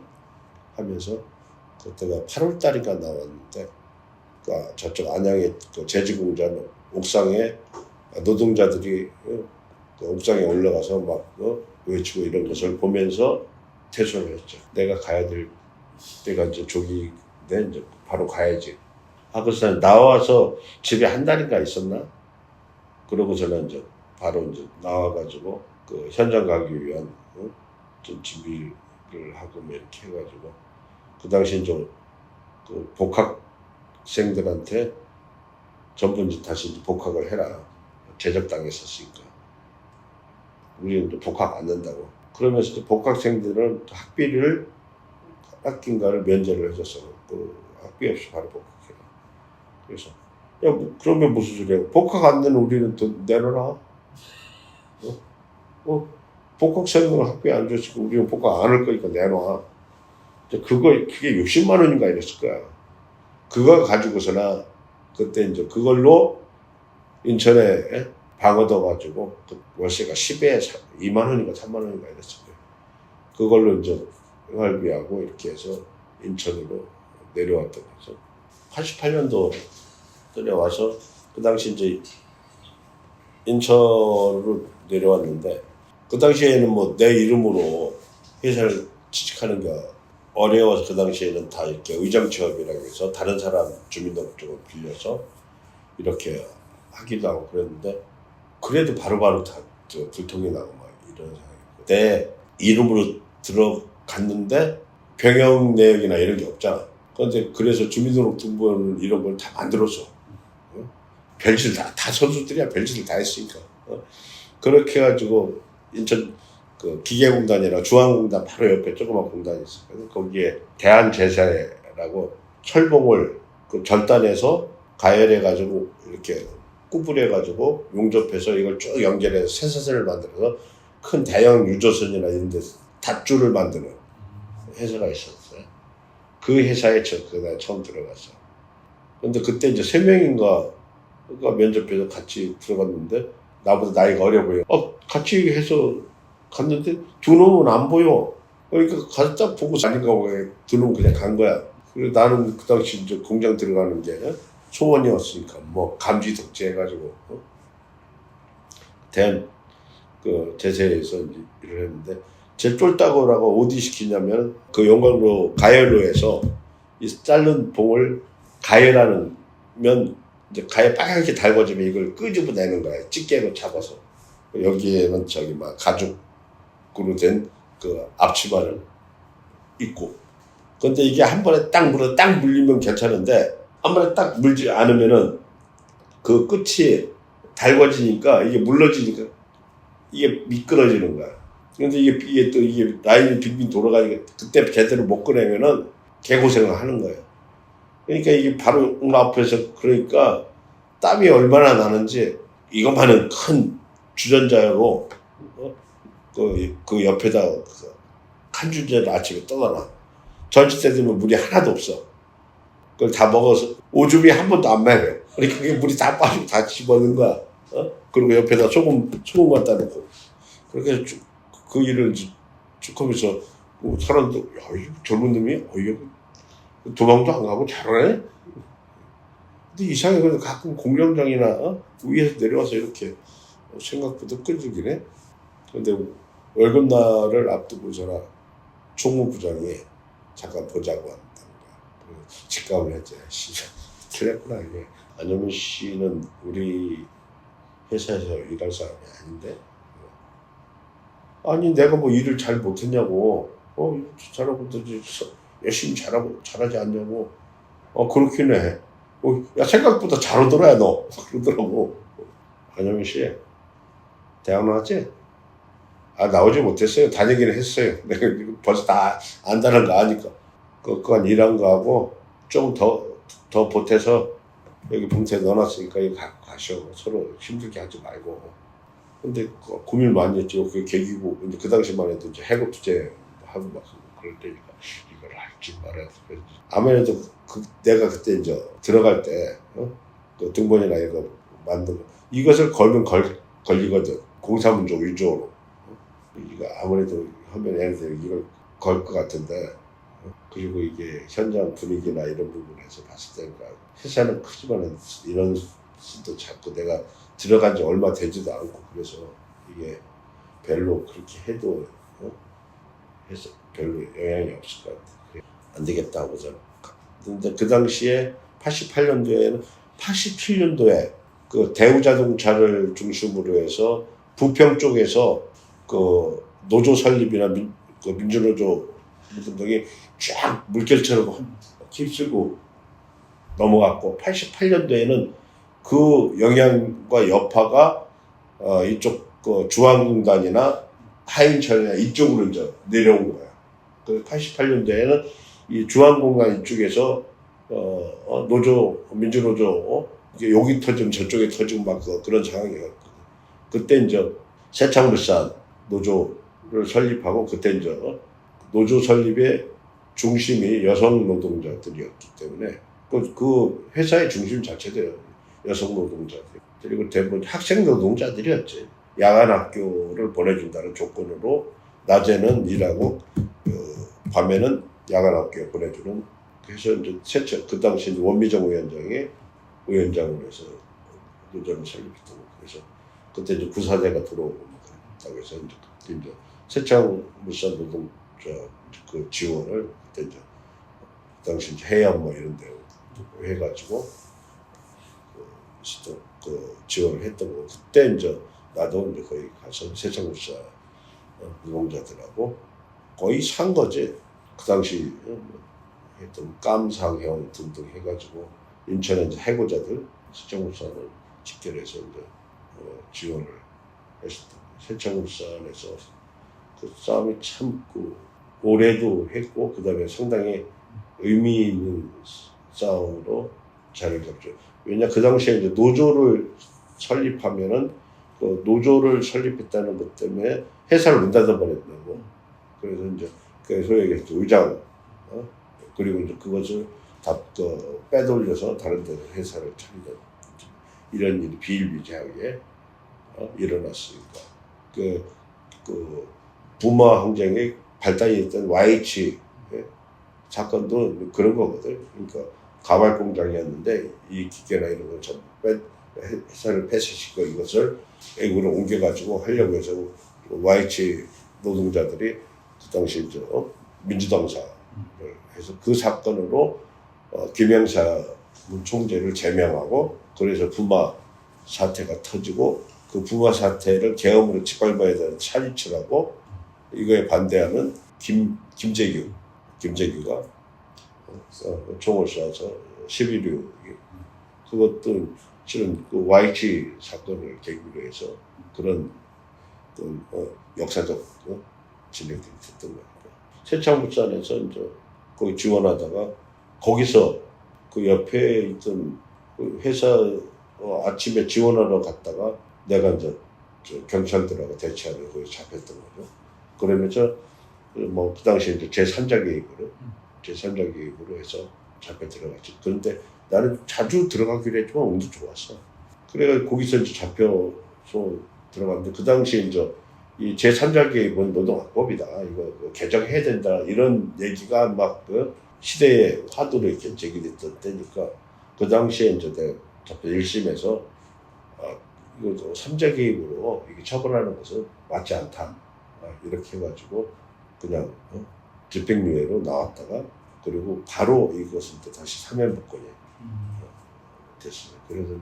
하면서 그때가 8월 달인가 나왔는데 저쪽 안양의 그 제지공장 옥상에 노동자들이 그 옥상에 올라가서 막 외치고 이런 것을 보면서 퇴소를 했죠. 내가 가야 될 때가 이제 조기인데 이제 바로 가야지. 그래서 나와서 집에 한 달인가 있었나? 그러고서는 이제 바로 이제 나와가지고 그 현장 가기 위한 좀 준비를 하고 뭐 이렇게 해가지고 그 당시 이제 그 복학생들한테 전부 이제 다시 이제 복학을 해라. 제적당했었으니까. 우리는 또 복학 안 된다고. 그러면서 또 복학생들은 학비를 학기인가를 면제를 해줬어. 그 학비 없이 바로 복학해라. 그래서 야 그러면 무슨 소리야? 복학 안 되는 우리는 또 내놔라. 복학생들은 학비 안 줬으니까 우리는 복학 안 할 거니까 내놔. 그게 60만 원인가 이랬을 거야. 그거 가지고서나 그때 이제 그걸로 인천에 방 얻어가지고 그 월세가 10에 2만 원인가 3만 원인가 이랬을 거예요. 그걸로 이제 생활비하고 이렇게 해서 인천으로 내려왔던 거죠. 88년도 내려와서 그 당시 이제 인천으로 내려왔는데 그 당시에는 뭐 내 이름으로 회사를 취직하는 게 어려워서 그 당시에는 다 이렇게 의정 취업이라고 해서 다른 사람 주민등록증을 빌려서 이렇게 하기도 하고 그랬는데 그래도 바로바로 다 불통이 나고 막 이런 상황이고 내 이름으로 들어갔는데 병역 내역이나 이런 게 없잖아. 그런데 그래서 주민등록 등본 이런 걸 다 만들었어. 별짓을 다 선수들이야. 별짓을 다 했으니까. 그렇게 해가지고 인천 그 기계공단이랑 중앙공단 바로 옆에 조그만 공단이 있어요. 거기에 대한제사라고 철봉을 그 절단해서 가열해가지고 이렇게 구부려가지고 용접해서 이걸 쭉 연결해서 쇠사슬을 만들어서 큰 대형 유조선이나 이런 데 닷줄을 만드는 회사가 있었어요. 그 회사에 그날 처음 들어갔어. 근데 그때 이제 3명인가 면접해서 같이 들어갔는데 나보다 나이가 어려 보여. 같이 해서 갔는데 두 놈은 안 보여. 그러니까 가서 딱 보고 아닌가 보네. 두 놈은 그냥 간 거야. 그리고 나는 그 당시 이제 공장 들어가는 게 소원이었으니까 뭐 감지 독재 해가지고 대한 그 제세에서 이제 일을 했는데 제일 쫄따구라고 어디 시키냐면 그 용광로 가열로 해서 이 자른 봉을 가열하는 면 이제 가열 빨갛게 달궈지면 이걸 끄집어내는 거야. 집게로 잡아서 여기에는 저기 막 가죽으로 된 그 앞치마를 입고 근데 이게 한 번에 딱 물리면 괜찮은데 한 번에 딱 물지 않으면은 그 끝이 달궈지니까 이게 물러지니까 이게 미끄러지는 거야. 근데 이게 또 이게 라인이 빙빙 돌아가니까 그때 제대로 못 꺼내면은 개고생을 하는 거예요. 그러니까 이게 바로 앞에서 그러니까 땀이 얼마나 나는지 이것만은 큰 주전자로 그 옆에다 한 주전자를 아침에 떠다놔. 전시 때 되면 물이 하나도 없어. 그걸 다 먹어서 오줌이 한 번도 안 마려. 그러니까 그게 물이 다 빠지고 다 집어넣는 거야. 그리고 옆에다 소금 갖다 놓고 그렇게 그 일을 쭉 하면서 사람도 야, 이 젊은 놈이 도망도 안 가고 잘하네. 근데 이상해. 그래도 가끔 공장장이나 위에서 내려와서 이렇게 생각보다 끈질기네. 근데 월급날을 앞두고서라 총무부장이 잠깐 보자고 한다는 거야. 직감을 했지. 틀렸구나 이게. 안영민 씨는 우리 회사에서 일할 사람이 아닌데. 아니 내가 뭐 일을 잘 못했냐고. 잘하고 열심히 잘하지 않냐고. 그렇긴 해. 야 생각보다 잘하더라 너. 그러더라고. 안영민 씨 대학 나왔지? 나오지 못했어요. 다니기는 했어요. 내가 벌써 다 안다는 거 아니까. 그간 일한 거 하고 좀 더 보태서 여기 봉투에 넣어놨으니까 이거 갖고 가셔. 서로 힘들게 하지 말고. 근데 고민을 많이 했죠. 그게 계기고. 근데 그 당시만 해도 이제 해고 투쟁 하고 막 그럴 때니까 이걸 할지 말아야 돼. 아무래도 내가 그때 이제 들어갈 때, 그 등본이나 이거 만든 거. 이것을 걸면 걸리거든. 공사문조 위조로. 이거 아무래도 하면 애들 이걸 걸 것 같은데 그리고 이게 현장 분위기나 이런 부분에서 봤을 때가 회사는 크지만 이런 수도 자꾸 내가 들어간 지 얼마 되지도 않고 그래서 이게 별로 그렇게 해도 해서 별로 영향이 없을 것 같아. 안 되겠다 하고서. 근데 그 당시에 88년도에는 87년도에 그 대우자동차를 중심으로 해서 부평 쪽에서 그 노조 설립이나 그 민주노조 운동이 쫙 물결처럼 휩쓸고 넘어갔고 88년도에는 그 영향과 여파가 이쪽 그 중앙공단이나 하인천이나 이쪽으로 이제 내려온 거야. 그 88년도에는 이 중앙공단 이쪽에서 노조 민주노조 이게 여기 터지면 저쪽에 터지고 막 그런 상황이었거든. 그때 이제 새창물산 노조를 설립하고 그때 이제 노조 설립의 중심이 여성 노동자들이었기 때문에 그 회사의 중심 자체도 여성 노동자들 그리고 대부분 학생 노동자들이었지. 야간 학교를 보내준다는 조건으로 낮에는 일하고 밤에는 야간 학교에 보내주는 그래서 이제 그 당시 원미정 위원장이 위원장으로 해서 노조를 설립했던 거. 그래서 그때 이제 구사대가 들어오고 그랬다고 해서 이제 세창물산 노동자 그 지원을 그때 이제 그 당시 이제 해양 뭐 이런 데 해가지고 그 지원을 했던 거. 그때 이제 나도 이제 거기 가서 세창물산 노동자들하고 거의 산 거지. 그 당시 했던 깜상형 등등 해가지고 인천에 이제 해고자들 세창물산을 직결해서 이제 지원을 했었던 세창물산에서 그 싸움이 참 올해도 했고 그다음에 상당히 의미 있는 싸움으로 자리를 잡죠. 왜냐 그 당시에 이제 노조를 설립하면은 그 노조를 설립했다는 것 때문에 회사를 문 닫아버렸다고. 그래서 이제 그 소위 의장 그리고 이제 그것을 다 빼돌려서 다른 데 회사를 차리던 이런 일이 비일비재하게 일어났으니까 그 부마 항쟁의 발단이 됐던 YH 사건도 그런 거거든. 그러니까 가발 공장이었는데 이 기계나 이런 걸 전부 회사를 폐쇄시키고 이것을 외국으로 옮겨가지고 하려고 해서 YH 노동자들이 그 당시 이제 민주당사를 해서 그 사건으로 김영사 총재를 제명하고 그래서 부마 사태가 터지고 그 부마 사태를 계엄으로 짓밟아야 되는 차리철하고 이거에 반대하는 김재규가 총을 쏴서 11류 그것도 실은 그 YG 사건을 계기로 해서 그런 역사적 진행이 됐던 거예요. 세창물산에서 이제 거기 지원하다가 거기서 그 옆에 있던 그 회사 아침에 지원하러 갔다가 내가 이제 경찰들하고 대치하러 거기 잡혔던 거죠. 그러면서 뭐 그 당시에 이제 제3자 계획으로 해서 잡혀 들어갔지. 그런데 나는 자주 들어가기로 했지만 운도 좋았어. 그래 거기서 이제 잡혀서 들어갔는데 그 당시에 이제 이 제3자 계획은 노동학법이다. 이거 개정해야 된다. 이런 얘기가 막 그 시대의 화두로 이렇게 제기됐던 때니까 그 당시에 이제 내가 잡혀 1심에서 이거 3자 계획으로 이게 처벌하는 것은 맞지 않다. 이렇게 해가지고 그냥 집행유예로 나왔다가 그리고 바로 이것은 또 다시 사면복권이 됐습니다. 그래서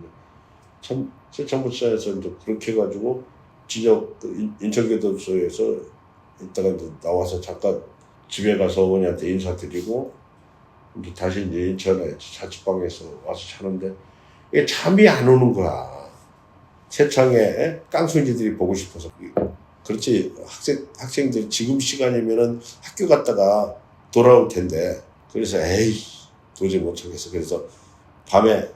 참 세창물산에서 이제 그렇게 해가지고 지역 인천교도소에서 이따가 이제 나와서 잠깐 집에 가서 어머니한테 인사드리고 이제 다시 이제 인천에 자취방에서 와서 자는데 이게 잠이 안 오는 거야. 세창에 깡순이들이 보고 싶어서. 그렇지 학생들이 지금 시간이면은 학교 갔다가 돌아올 텐데 그래서 에이 도저히 못 참겠어. 그래서 밤에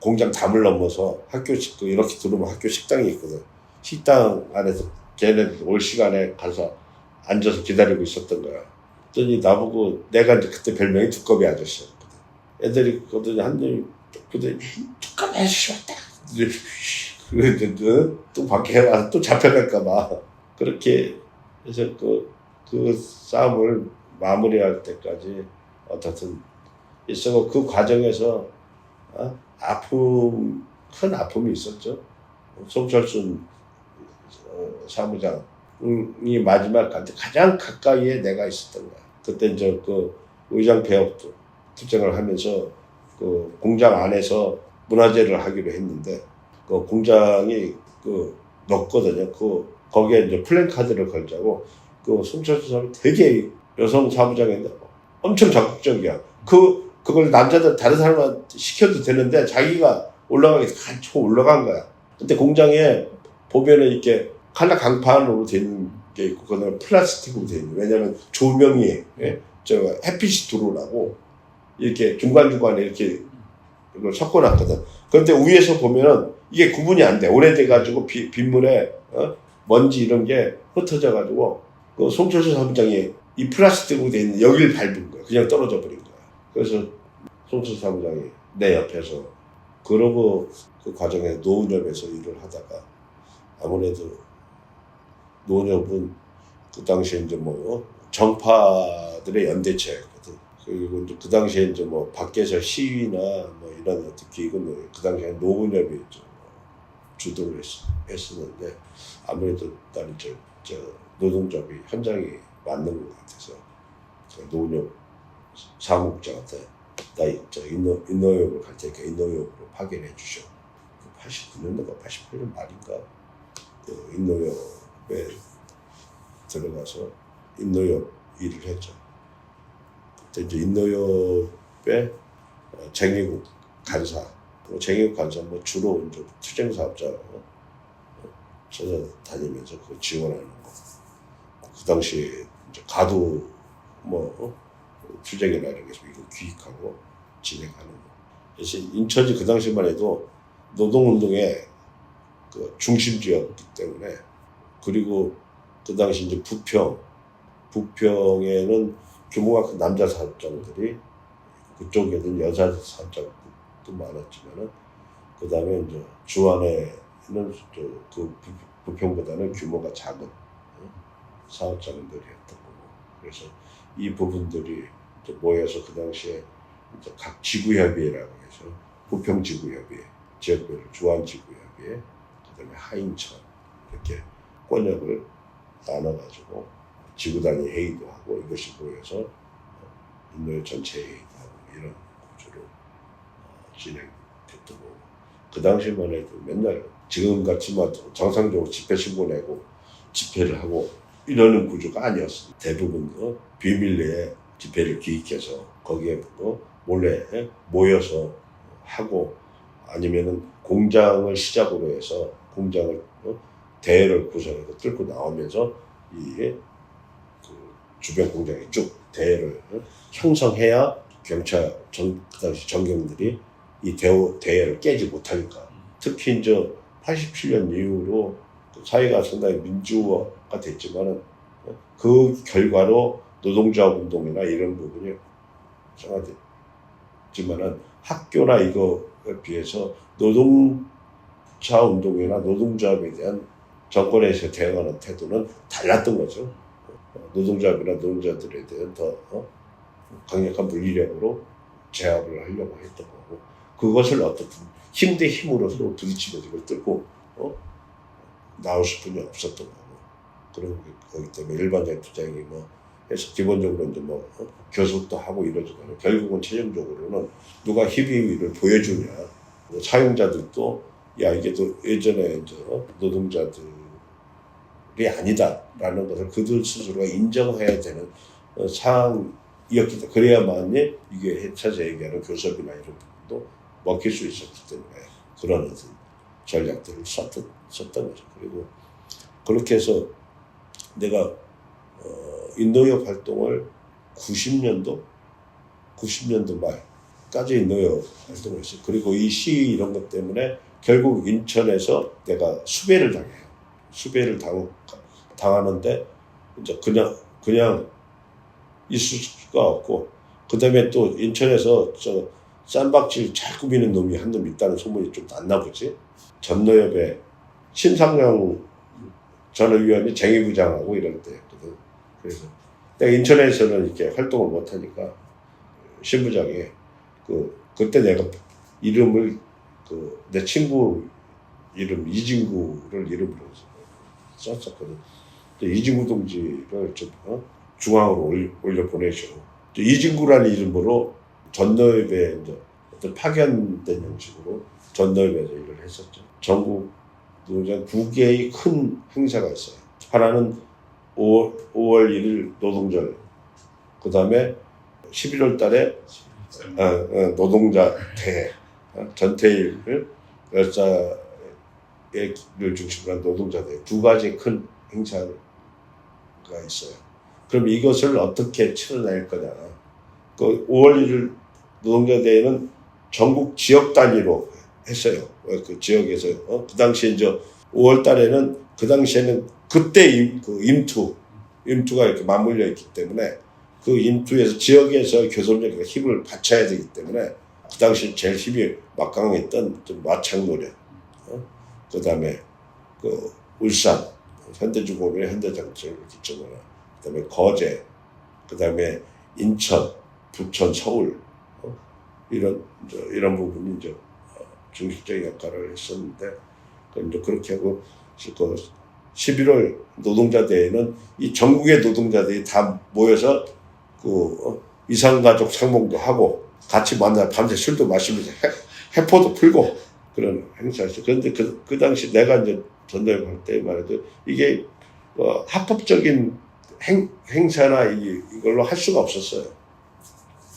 공장 담을 넘어서 학교 이렇게 들어오면 학교 식당이 있거든. 식당 안에서 걔네 올 시간에 가서 앉아서 기다리고 있었던 거야. 그랬더니 나보고 내가 이제 그때 별명이 두꺼비 아저씨였거든. 애들이 그러더니 한놈이 두꺼비 아저씨 왔다. 그랬는데 또 밖에 와서 또 잡혀갈까봐 그렇게 해서 그 싸움을 마무리할 때까지 어떻든 있었고 그 과정에서 큰 아픔이 있었죠. 송철순 사무장이 마지막까지 가장 가까이에 내가 있었던 거야. 그때 이제 그 의장 폐업 투쟁을 하면서 그 공장 안에서 문화제를 하기로 했는데 그 공장이 그 넣었거든요. 거기에 이제 플랜카드를 걸자고 그 송철수 사람이 되게 여성 사무장인데 엄청 적극적이야. 그걸 남자들 다른 사람한테 시켜도 되는데 자기가 올라가기 같이 올라간 거야. 근데 공장에 보면은 이렇게 칼라 강판으로 된 게 있고 그다음에 플라스틱으로 돼 있는. 왜냐면 조명이 저 햇빛이 들어오라고 이렇게 중간중간에 이렇게 이걸 섞어놨거든. 그런데 위에서 보면은 이게 구분이 안 돼. 오래돼가지고 빗물에 먼지 이런 게 흩어져가지고 그 송철수 사무장이 이 플라스틱으로 돼 있는 여기를 밟은 거야. 그냥 떨어져 버린 거야. 그래서 송철수 사무장이 내 옆에서 그러고 그 과정에 노은엽에서 일을 하다가 아무래도 노은엽은 그 당시에 이제 뭐 정파들의 연대체였거든. 그리고 이제 그 당시에 이제 뭐 밖에서 시위나 뭐 이런 어떤 기구는 그 당시에 노은엽이 이제 주도를 했었는데 아무래도 나는 저 노동조합이 현장이 맞는 것 같아서 노은엽 사무국장한테 나 인노역으로 갈 테니까 인노역으로 파견해 주셔. 89년도가 88년 말인가 그 인노역에 들어가서 인노역 일을 했죠. 그때 이제 인노역에 쟁의국 간사, 쟁의국 간사 뭐 주로 이제 투쟁 사업자 찾아다니면서 그 지원하는 거. 그 당시에 이제 가두 투쟁이나 이런 게 이거 기획하고 진행하는 거. 그래서 인천이 그 당시만 해도 노동운동의 그 중심지였기 때문에 그리고 그 당시 이제 부평에는 규모가 큰 남자 사업장들이 그쪽에는 여자 사업장도 많았지만은 그 다음에 이제 주안에는 그 부평보다는 규모가 작은 사업장들이었던 거고 그래서 이 부분들이 이제 모여서 그 당시에 이제 각 지구협의회라고 해서 부평 지구협의회, 지역별로 주안 지구협의회, 그다음에 하인천 이렇게 권역을 나눠가지고 지구단위 회의도 하고 이것이 모여서 인도의 전체 회의도 하고 이런 구조로 진행됐던 거고 그 당시만 해도 맨날 지금같이 뭐 정상적으로 집회 신고 내고 집회를 하고 이러는 구조가 아니었어요. 대부분 비밀리에 집회를 기획해서 거기에 몰래 모여서 하고 아니면은 공장을 시작으로 해서 공장을 대회를 구성해서 뚫고 나오면서 그 주변 공장에 쭉 대회를 형성해야 경찰 그 당시 정경들이 이 대회를 깨지 못하니까 특히 이제 87년 이후로 사회가 상당히 민주화가 됐지만은 그 결과로 노동조합 운동이나 이런 부분이 성화됐지만은 학교나 이거에 비해서 노동자 운동이나 노동조합에 대한 정권에서 대응하는 태도는 달랐던 거죠. 노동조합이나 노동자들에 대한 더 강력한 물리력으로 제압을 하려고 했던 거고 그것을 어떻든 힘 대 힘으로서 부딪히면서 이걸 뚫고 나올 수뿐이 없었던 거고 그런 거기 때문에 일반적인 투쟁이 뭐 해서 기본적으로 이제 뭐 교섭도 하고 이러지만 결국은 최종적으로는 누가 희비를 보여주냐 사용자들도 야 이게 또 예전에 이제 노동자들이 아니다라는 것을 그들 스스로가 인정해야 되는 상황이었기 때문에 그래야만이 이게 해차제 얘기하는 교섭이나 이런 부분도 먹힐 수 있었기 때문에 그런 어떤 전략들을 썼던 거죠. 그리고 그렇게 해서 내가 인도역 활동을 90년도 말까지 인도역 활동을 했어요. 그리고 이 시위 이런 것 때문에 결국 인천에서 내가 수배를 당해요. 수배를 당하는데 이제 그냥 있을 수가 없고 그 다음에 또 인천에서 저 쌈박질 잘 꾸미는 놈이 한 놈 있다는 소문이 좀 났나 보지. 전노협에 신상영 전 의원이 쟁의부장하고 이럴 때였거든. 그래서 내가 인천에서는 이렇게 활동을 못하니까 신부장이 그때 내가 이름을 내 친구 이름 이진구를 이름으로 썼었거든. 이진구 동지를 좀 중앙으로 올려 보내죠. 이진구라는 이름으로 전너협에 이제 어떤 파견된 형식으로 전너협에서 일을 했었죠. 전국 노동자 9개의 큰 행사가 있어요. 하나는 5월 1일 노동절, 그 다음에 11월 달에 노동자 대회, 전태일을 열사를 중심으로 한 노동자 대회, 두 가지 큰 행사가 있어요. 그럼 이것을 어떻게 치러낼 거냐. 그 5월 1일 노동자 대회는 전국 지역 단위로 했어요. 그 지역에서. 그 당시에 이제 5월 달에는, 그 당시에는 그때 임투가 이렇게 맞물려 있기 때문에 그 임투에서 지역에서 교섭력과 힘을 받쳐야 되기 때문에 그 당시 제일 힘이 막강했던 좀 마창노련, 그 다음에 그 울산, 현대중공업의 현대장점을 기점으로, 그 다음에 거제, 그 다음에 인천, 부천, 서울, 이런 부분이 이제 중심적인 역할을 했었는데, 이제 그렇게 하고, 그 11월 노동자 대회는 이 전국의 노동자들이 다 모여서 이산가족 상봉도 하고 같이 만나 밤새 술도 마시면서 해포도 풀고 그런 행사였어요. 그런데 그 당시 내가 이제 전도회 할 때 말해도 이게 합법적인 행사나 이걸로 할 수가 없었어요.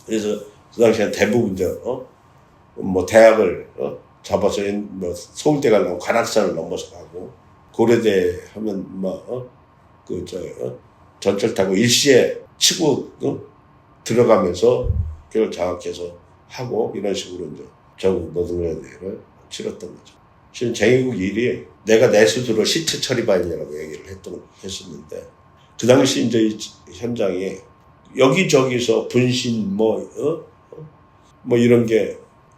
그래서 그 당시에 대부분 이제 뭐 대학을 잡아서 뭐 서울대 가려고 관악산을 넘어서 가고, 고려대 하면 전철 타고 일시에 치고 들어가면서 그걸 장악해서 하고, 이런 식으로 이제 전국 노동자대회를 치렀던 거죠. 실은 쟁의국 일이 내가 내 스스로 시체 처리반이라고 얘기를 했었는데, 그 당시 이제 이 현장이 여기저기서 분신 뭐 이런 게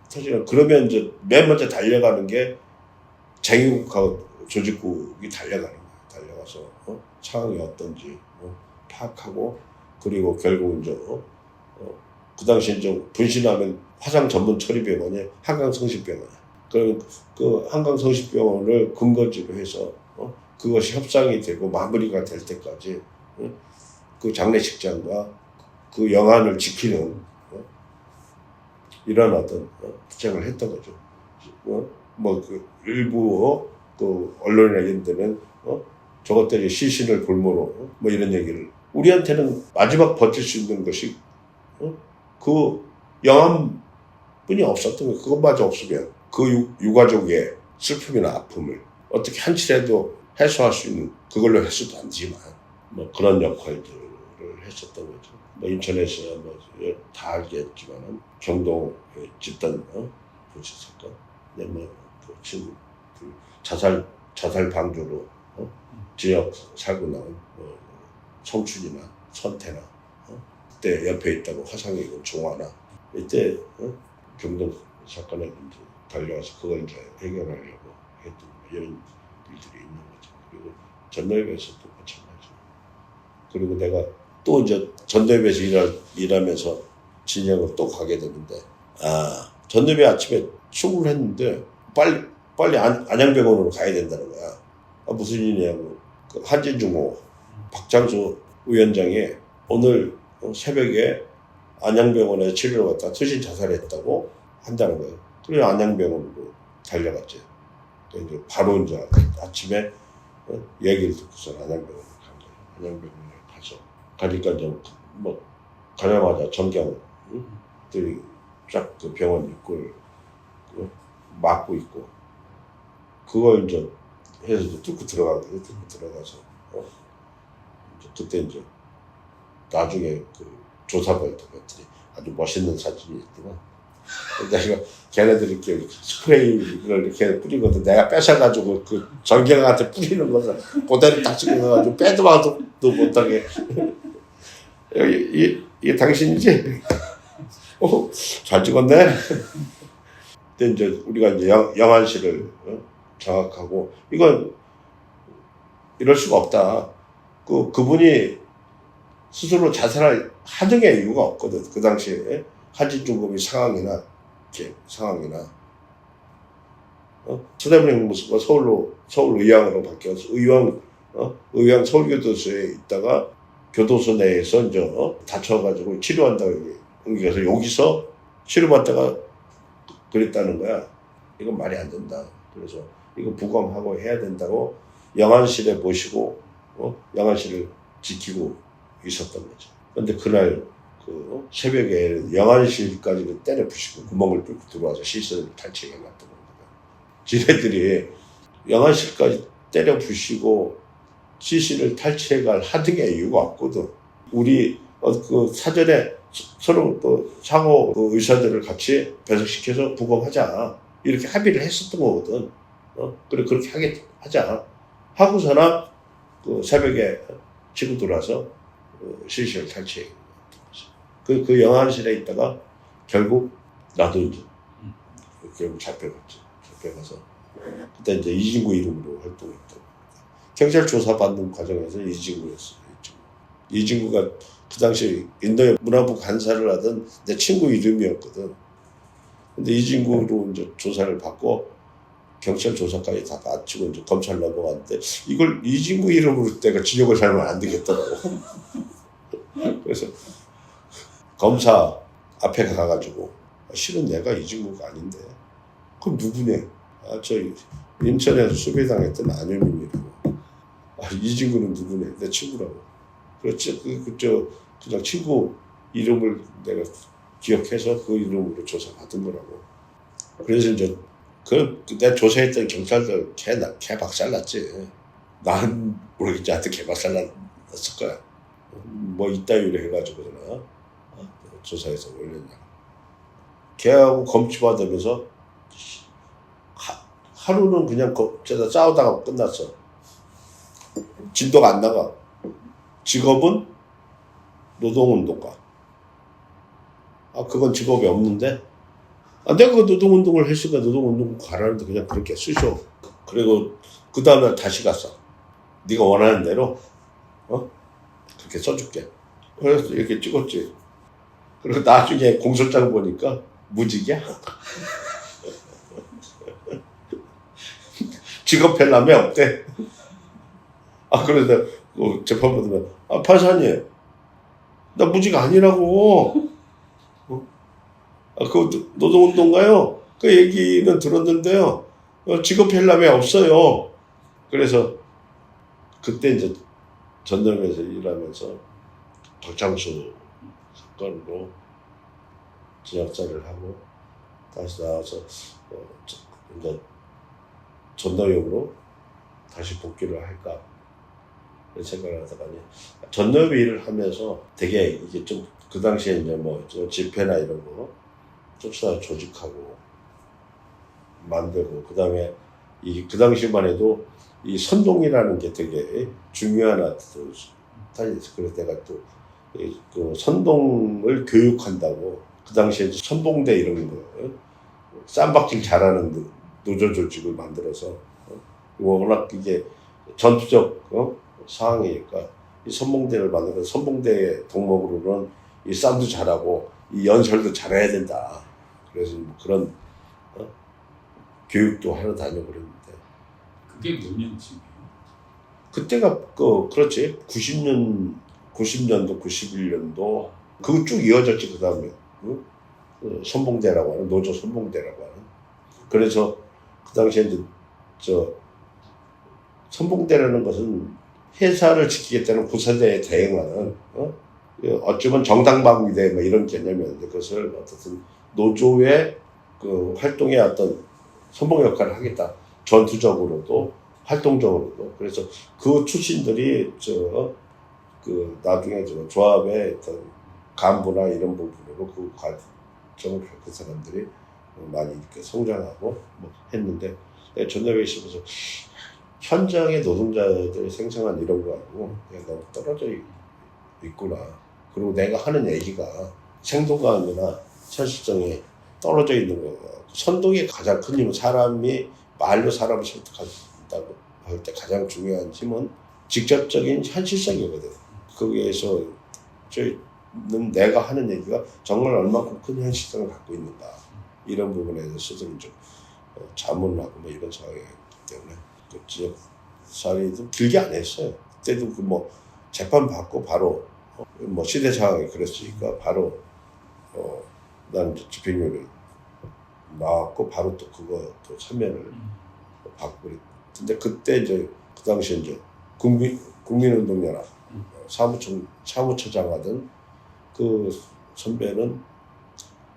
사실은, 그러면 이제 맨 먼저 달려가는 게 쟁의국하고 조직국이 달려가는 거예요. 달려가서 상황이 어떤지 파악하고, 그리고 결국 이제 그 당시 이제 분신하면 화상 전문 처리병원이 한강성심병원이야. 그 한강성심병원을 근거지로 해서 그것이 협상이 되고 마무리가 될 때까지 그 장례식장과 그 영안을 지키는 이런 어떤 주장을 했던 거죠. 그 일부 그 언론이나 이런 데는 저것들이 시신을 볼모로 뭐 이런 얘기를, 우리한테는 마지막 버틸 수 있는 것이 그 영암뿐이 없었던 거예요. 그것마저 없으면 그 유가족의 슬픔이나 아픔을 어떻게 한치라도 해소할 수 있는, 그걸로 해소도 안 되지만 뭐 그런 역할들을 했었던 거죠. 뭐 인천에서 뭐 다 알겠지만은 경동 집단 분실 사건, 그 친구 자살 방조로 지역 살고 나온 성춘이나 선태나 그때 옆에 있다고 화상이 입은 종화나, 이때 경동 사건에 이제 달려와서 그걸 이제 해결하려고 했던 이런 일들이 있는 거죠. 그리고 전노협에서도 마찬가지. 그리고 내가 또 이제 전노협에서 일하면서 진영을 또 가게 되는데, 전노협에 아침에 출근을 했는데 빨리 안양병원으로 가야 된다는 거야. 무슨 일이냐고, 그 한진중공업 박장수 위원장이 오늘 새벽에 안양병원에 치료를 받다가 투신 자살했다고 한다는 거예요. 그래서 안양병원으로 달려갔지. 이제 바로 이제 아침에 얘기를 듣고서 안양병원을 간 거예요. 안양병원에 가니까 이제 뭐 가자마자 전경들이 쫙 그 병원 입구를 막고 있고, 그걸 이제 해서 이제 뚫고 들어간 거예요. 뚫고 들어가서 그때 이제 나중에 그 조사벌들 것들이 아주 멋있는 사진이 있더만. 내가 걔네들이 이렇게 스프레이를 이렇게 뿌리거든. 내가 뺏어가지고 그 전경한테 뿌리는 것을 그대로 딱 찍어가지고 빼도 봐도 못하게. 이게 당신이지? 잘 찍었네. 그때 이제 우리가 이제 영안실을 장악하고, 이건 이럴 수가 없다. 그분이 스스로 자살할 하등의 이유가 없거든. 그 당시에 한진중공의 상황이나 서대문행 무수가 서울 의왕으로 바뀌어서 의왕 서울교도소에 있다가 교도소 내에서 이제 다쳐가지고 치료한다고 옮겨서 여기서 치료받다가 그랬다는 거야. 이건 말이 안 된다. 그래서 이거 부검하고 해야 된다고 영안실에 모시고 영안실을 지키고 있었던 거죠. 근데 그날 그 새벽에 영안실까지 때려 부시고 구멍을 뚫고 들어와서 시설을 탈취해 갔던 겁니다. 지네들이 영안실까지 때려 부시고 시신을 탈취해 갈 하등의 이유가 없거든. 우리 그 사전에 서로 또 상호 그 의사들을 같이 배석시켜서 부검하자 이렇게 합의를 했었던 거거든. 그래 그렇게 하자 하고서나 그 새벽에 치고 들어와서 시신을 탈취해 그 영안실에 있다가 결국 나도 이제 결국 잡혀가서 그때 이제 이진구 이름으로 활동했던 경찰 조사 받는 과정에서 이진구였어요. 이진구가 그 당시 인도의 문화부 간사를 하던 내 친구 이름이었거든. 근데 이진구로 이제 조사를 받고 경찰 조사까지 다 마치고 이제 검찰 넘어갔는데 이걸 이진구 이름으로 내가 진역을 살면 안 되겠더라고. 그래서 검사 앞에 가가지고 실은 내가 이진구가 아닌데 그럼 누구냐? 저 인천에서 수배당했던 안현민이라고. 이진구는 누구냐? 내 친구라고. 그렇지. 그냥 친구 이름을 내가 기억해서 그 이름으로 조사받은 거라고. 그래서 이제 내가 조사했던 경찰들 개 박살났지. 난 모르겠지. 하여튼 개 박살났을 거야. 뭐 이따위로 해가지고 조사해서 올렸냐. 걔하고 검취받으면서 하루는 그냥 저다 싸우다가 끝났어. 진도가 안 나가. 직업은 노동운동가. 그건 직업이 없는데 내가 그 노동운동을 했으니까 노동운동 가라는데 그냥 그렇게 쓰셔. 그리고 그 다음에 다시 갔어. 네가 원하는 대로 그렇게 써줄게. 그래서 이렇게 찍었지. 그리고 나중에 공소장 보니까 무직이야. 직업회람이 없대. 그래서 재판 받으면 판사님 나 무직 아니라고. 그 노동운동가요. 그 얘기는 들었는데요. 직업회람이 없어요. 그래서 그때 이제 전남에서 일하면서 박창수 사건으로 진역사를 하고 다시 나와서 이제 전노역으로 다시 복귀를 할까 이런 생각을 하다가 전노역 일을 하면서 되게 이게 좀 그 당시에 이제 뭐 집회나 이런 거 쫓아 조직하고 만들고 그다음에 그 당시만 해도 이 선동이라는 게 되게 중요한 스타일이었어. 그래서 내가 또 그 선동을 교육한다고 그 당시에 선봉대 이런 거 쌈박질 잘하는 노조 조직을 만들어서 워낙 이게 전투적 상황이니까 이 선봉대를 만들어서 선봉대 덕목으로는 이 쌈도 잘하고 이 연설도 잘해야 된다. 그래서 뭐 그런 교육도 하러 다니고 그랬는데 그게 몇 년쯤이에요? 그때가 그렇지 90년도 91년도 그거 쭉 이어졌지. 그 다음에 선봉대라고 하는 노조 선봉대라고 하는. 그래서 그 당시에 이제 선봉대라는 것은 회사를 지키겠다는 구사대에 대응하는 어쩌면 정당방위대 뭐 이런 개념이었는데 그것을 어떻든 노조의 그 활동의 어떤 선봉 역할을 하겠다. 전투적으로도 활동적으로도. 그래서 그 출신들이 나중에 조합의 어떤 간부나 이런 부분으로 그 과정을 겪은 사람들이 많이 이렇게 성장하고 뭐 했는데 전남에 있으면서 현장의 노동자들이 생성한 이런 거하고 내가 너무 떨어져 있구나. 그리고 내가 하는 얘기가 생동감이나 현실성이 떨어져 있는 거. 선동의 가장 큰 힘은 사람이 말로 사람을 설득한다고 할 때 가장 중요한 힘은 직접적인 현실성이거든. 거기에서 저는 내가 하는 얘기가 정말 얼마큼 큰 현실성을 갖고 있는가 이런 부분에 대해서도 좀 자문하고 뭐 이런 상황이기 때문에 그 지역 사회도 길게 안 했어요. 그때도 그 뭐 재판 받고 바로 뭐 시대 상황이 그랬으니까 바로 난 이제 집행유예를 나왔고 바로 또 그거 또 참여를 받고 그랬는데 그때 이제 그 당시에 이제 국민운동연합 사무처장 하던 그 선배는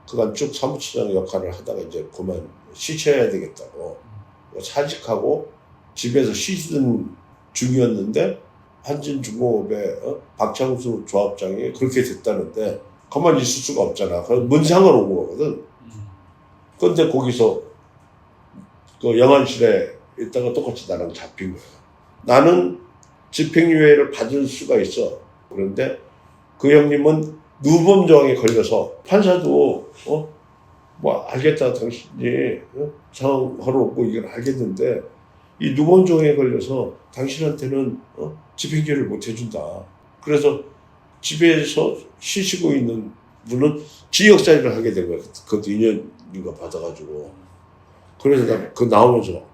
그간 쭉 사무처장 역할을 하다가 이제 그만 쉬셔야 되겠다고 사직하고 집에서 쉬던 중이었는데 한진중공업의 박창수 조합장이 그렇게 됐다는데 가만히 있을 수가 없잖아. 그래서 문상을 온 거거든. 근데 거기서 그 영안실에 있다가 똑같이 나랑 잡힌 거야. 나는 집행유예를 받을 수가 있어. 그런데 그 형님은 누범정에 걸려서 판사도 뭐 알겠다 당신이 상황하러 오고 이걸 알겠는데 이 누범정에 걸려서 당신한테는 집행유예를 못 해준다. 그래서 집에서 쉬시고 있는 분은 징역살이를 하게 된 거야. 그것도 2년인가 받아가지고. 그래서 나 그 나오면서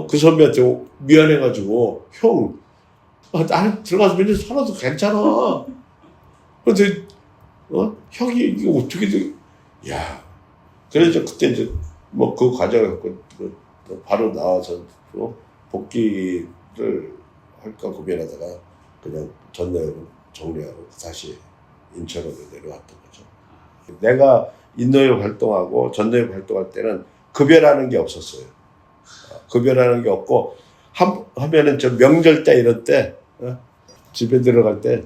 그 선배한테 미안해가지고 형 나는 들어가서 몇 년 살아도 괜찮아. 근데 형이 이게 어떻게 돼? 야 그래서 그때 이제 뭐 그 과정을 갖고 바로 나와서 복귀를 할까 고민하다가 그냥 전내를 정리하고 다시 인천으로 내려왔던 거죠. 내가 인노협 활동하고 전노협 활동할 때는 급여라는 게 없었어요. 급여라는 게 없고 하면은 저 명절 때 이럴 때 집에 들어갈 때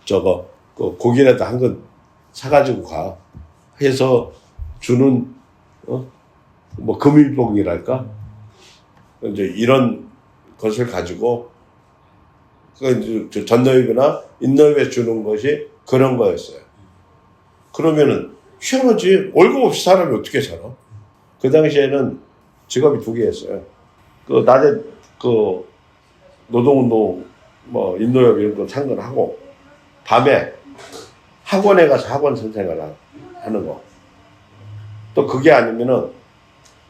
저거 그 고기라도 한 건 사가지고 가 해서 주는 뭐 금일봉이랄까 이제 이런 것을 가지고 그 이제 전노협이나 인노협에 주는 것이 그런 거였어요. 그러면은 희한하지 월급 없이 사람이 어떻게 살아? 그 당시에는 직업이 2개였어요. 그 낮에 그 노동운동 뭐 인노협 이런 거 상관하고 밤에 학원에 가서 학원 선생을 하는 거. 또 그게 아니면은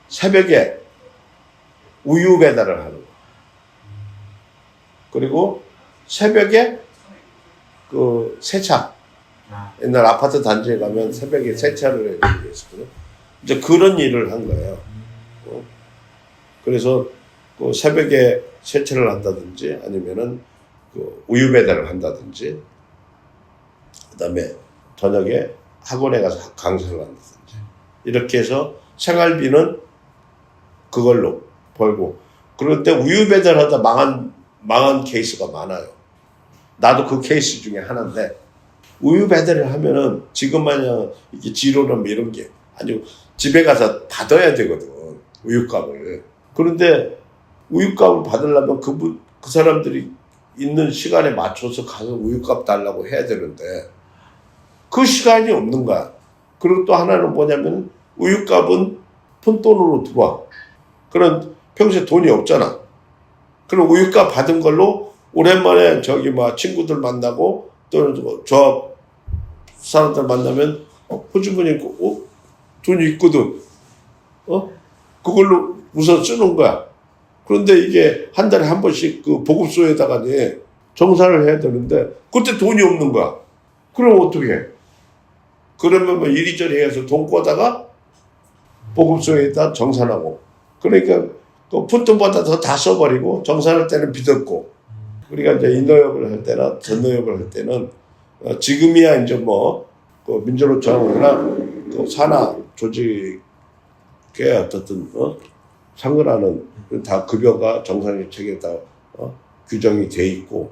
새벽에 우유 배달을 하는 거. 그리고 새벽에 그 세차. 옛날 아파트 단지에 가면 새벽에 세차를 해주는 게 있었거든요. 이제 그런 일을 한 거예요. 그래서 그 새벽에 세차를 한다든지 아니면은 그 우유 배달을 한다든지 그다음에 저녁에 학원에 가서 강사를 한다든지 이렇게 해서 생활비는 그걸로 벌고 그럴 때 우유 배달하다 망한 케이스가 많아요. 나도 그 케이스 중에 하나인데 우유 배달을 하면은 지금 마냥 이게 지로나 뭐 이런 게 아니고 집에 가서 받아야 되거든 우유값을. 그런데 우유값을 받으려면 그 사람들이 있는 시간에 맞춰서 가서 우유값 달라고 해야 되는데 그 시간이 없는 거야. 그리고 또 하나는 뭐냐면 우유값은 푼돈으로 들어와. 그런 평소에 돈이 없잖아. 그럼 우유값 받은 걸로 오랜만에 저기 막 친구들 만나고 또는 조합 사람들 만나면 호주머니 있고 돈이 있거든. 그걸로 우선 쓰는 거야. 그런데 이게 한 달에 한 번씩 그 보급소에다가 정산을 해야 되는데 그때 돈이 없는 거야. 그럼 어떻게 해? 그러면 뭐 이리저리 해서 돈 꿔다가 보급소에다 정산하고 그러니까 그 푼돈보다 더 다 써버리고 정산할 때는 빚없고 우리가 이제 인노협을 할 때나 전노협을 할 때는 지금이야 이제 뭐 그 민주노총이나 그 산하 조직의 어떻든 상근하는 다 급여가 정상적 체계에 따라 규정이 돼 있고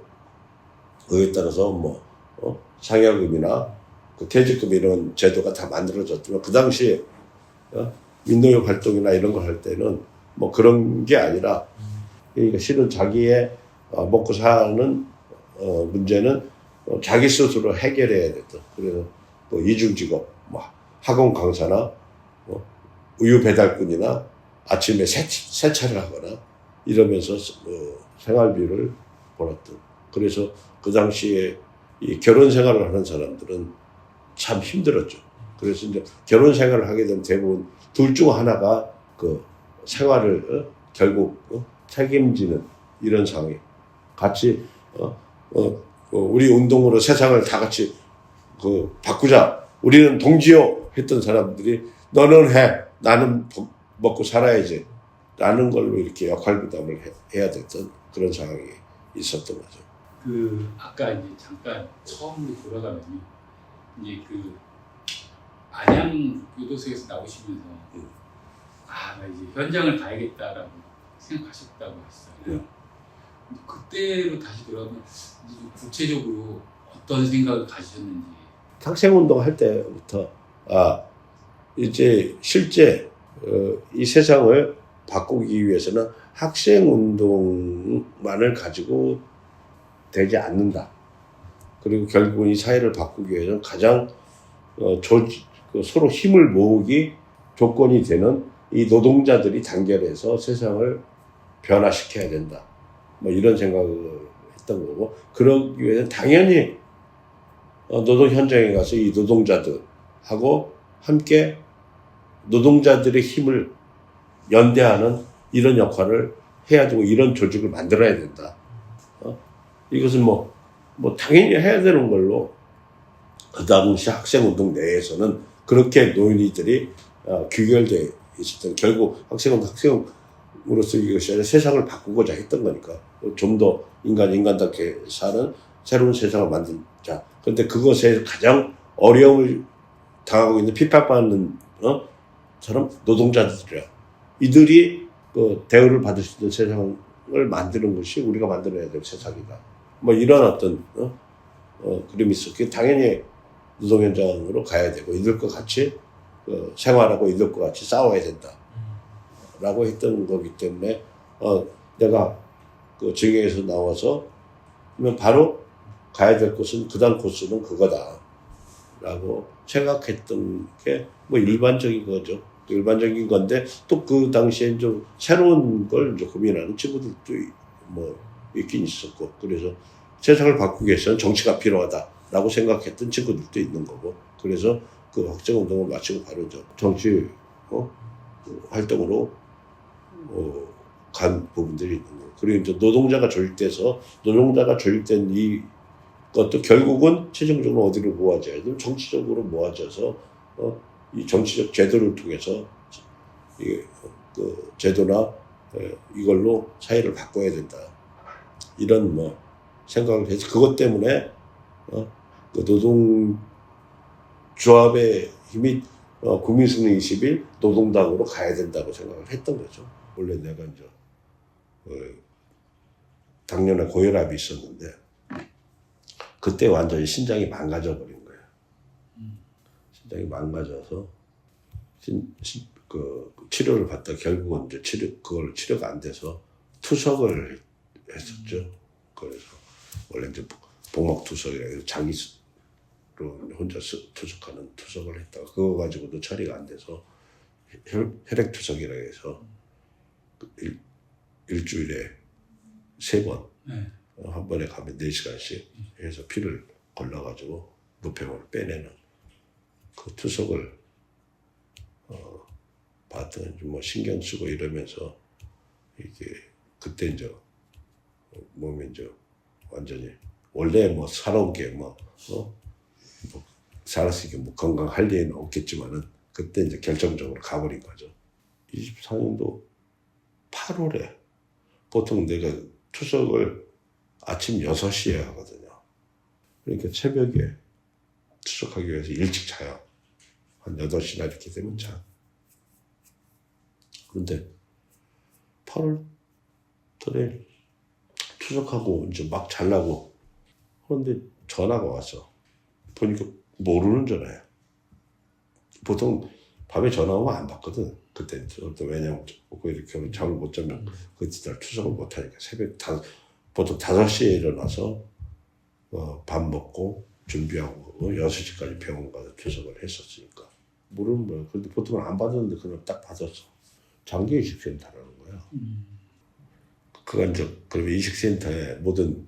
그에 따라서 뭐 상여금이나 그 퇴직금 이런 제도가 다 만들어졌지만 그 당시에 민노협 활동이나 이런 거 할 때는 뭐 그런 게 아니라 그러니까 실은 자기의 먹고 사는 문제는 자기 스스로 해결해야 됐다. 그래서 또 이중직업, 뭐 학원 강사나 우유 배달꾼이나 아침에 세차를 하거나 이러면서 생활비를 벌었던 그래서 그 당시에 이 결혼 생활을 하는 사람들은 참 힘들었죠. 그래서 이제 결혼 생활을 하게 되면 대부분 둘 중 하나가 그 생활을 결국 책임지는 이런 상황이 같이 우리 운동으로 세상을 다 같이 바꾸자. 우리는 동지요 했던 사람들이 너는 해. 나는 먹고 살아야지. 라는 걸로 이렇게 역할 부담을 해야 됐던 그런 상황이 있었던 거죠. 아까 이제 잠깐 처음으로 돌아가면요. 이제 안양 교도소에서 나오시면서 나 이제 현장을 가야겠다라고 생각하셨다고 했어요. 네. 그때로 다시 돌아가면 구체적으로 어떤 생각을 가지셨는지. 학생운동 할 때부터 이제 실제 이 세상을 바꾸기 위해서는 학생운동만을 가지고 되지 않는다. 그리고 결국은 이 사회를 바꾸기 위해서는 가장 서로 힘을 모으기 조건이 되는 이 노동자들이 단결해서 세상을 변화시켜야 된다. 뭐 이런 생각을 했던 거고, 그러기 위해서는 당연히 노동 현장에 가서 이 노동자들하고 함께 노동자들의 힘을 연대하는 이런 역할을 해야 되고 이런 조직을 만들어야 된다. 이것은 뭐 당연히 해야 되는 걸로 그 당시 학생운동 내에서는 그렇게 논의들이 규결되어 있었던, 결국 학생으로서 이것이 아니라 세상을 바꾸고자 했던 거니까 좀 더 인간답게 사는 새로운 세상을 만들자. 그런데 그것에 가장 어려움을 당하고 있는 핍박받는 사람 노동자들이야. 이들이 대우를 받을 수 있는 세상을 만드는 것이 우리가 만들어야 될 세상이다. 뭐 이런 어떤 그림이 있었기에 당연히 노동 현장으로 가야 되고 이들과 같이 생활하고 이들과 같이 싸워야 된다라고 했던 거기 때문에 내가 징역에서 나와서 그러면 바로 가야 될 곳은 그다음 코스는 그거다라고 생각했던 게 뭐 일반적인 거죠. 일반적인 건데 또 그 당시엔 좀 새로운 걸 이제 고민하는 친구들도 뭐 있긴 있었고, 그래서 세상을 바꾸기 위해서는 정치가 필요하다라고 생각했던 친구들도 있는 거고, 그래서 그 학생운동을 마치고 바로 정치 활동으로 간 부분들이 있는 거고, 그리고 이제 노동자가 조직된 이 것도 결국은 최종적으로 어디로 모아져야 되면 정치적으로 모아져서 이 정치적 제도를 통해서 그 제도나 이걸로 사회를 바꿔야 된다. 이런 생각을 해서 그것 때문에 그 노동조합의 힘이 국민승리 20일 노동당으로 가야 된다고 생각을 했던 거죠. 원래 내가 이제 작년에 고혈압이 있었는데 그때 완전히 신장이 망가져 버린 거예요. 신장이 망가져서 치료를 받다 결국은 이제 그걸 치료가 안 돼서 투석을 했었죠. 그래서 원래 이제 복막투석이라 해서 장기로 혼자 투석하는 투석을 했다가 그거 가지고도 처리가 안 돼서 혈액투석이라 해서 일주일에 3번 한 번에 가면 4시간씩 해서 피를 걸러가지고 노폐물을 빼내는 그 투석을 봤더니 뭐 신경 쓰고 이러면서 이게 그때 이제 몸이 이제 완전히 원래 살아온 게 살았으니까 건강할 리는 없겠지만은 그때 이제 결정적으로 가버린 거죠. 24년도 8월에 보통 내가 투석을 아침 6시에 하거든요. 그러니까 새벽에 투석하기 위해서 일찍 자요. 한 8시나 이렇게 되면 자. 그런데 8월 달에 투석하고 이제 막 자려고 그런데 전화가 와서 보니까 모르는 전화야. 보통 밤에 전화 오면 안 받거든. 그때 왜냐면 이렇게 잠을 못 자면 그날 투석을 못 하니까 보통 5시에 일어나서 밥 먹고 준비하고 6시까지 병원 가서 투석을 했었으니까 모르는 거야. 그런데 보통은 안 받았는데 그날 딱 받았어. 장기이식센터라는 거야. 그건 그러면 이식센터에 모든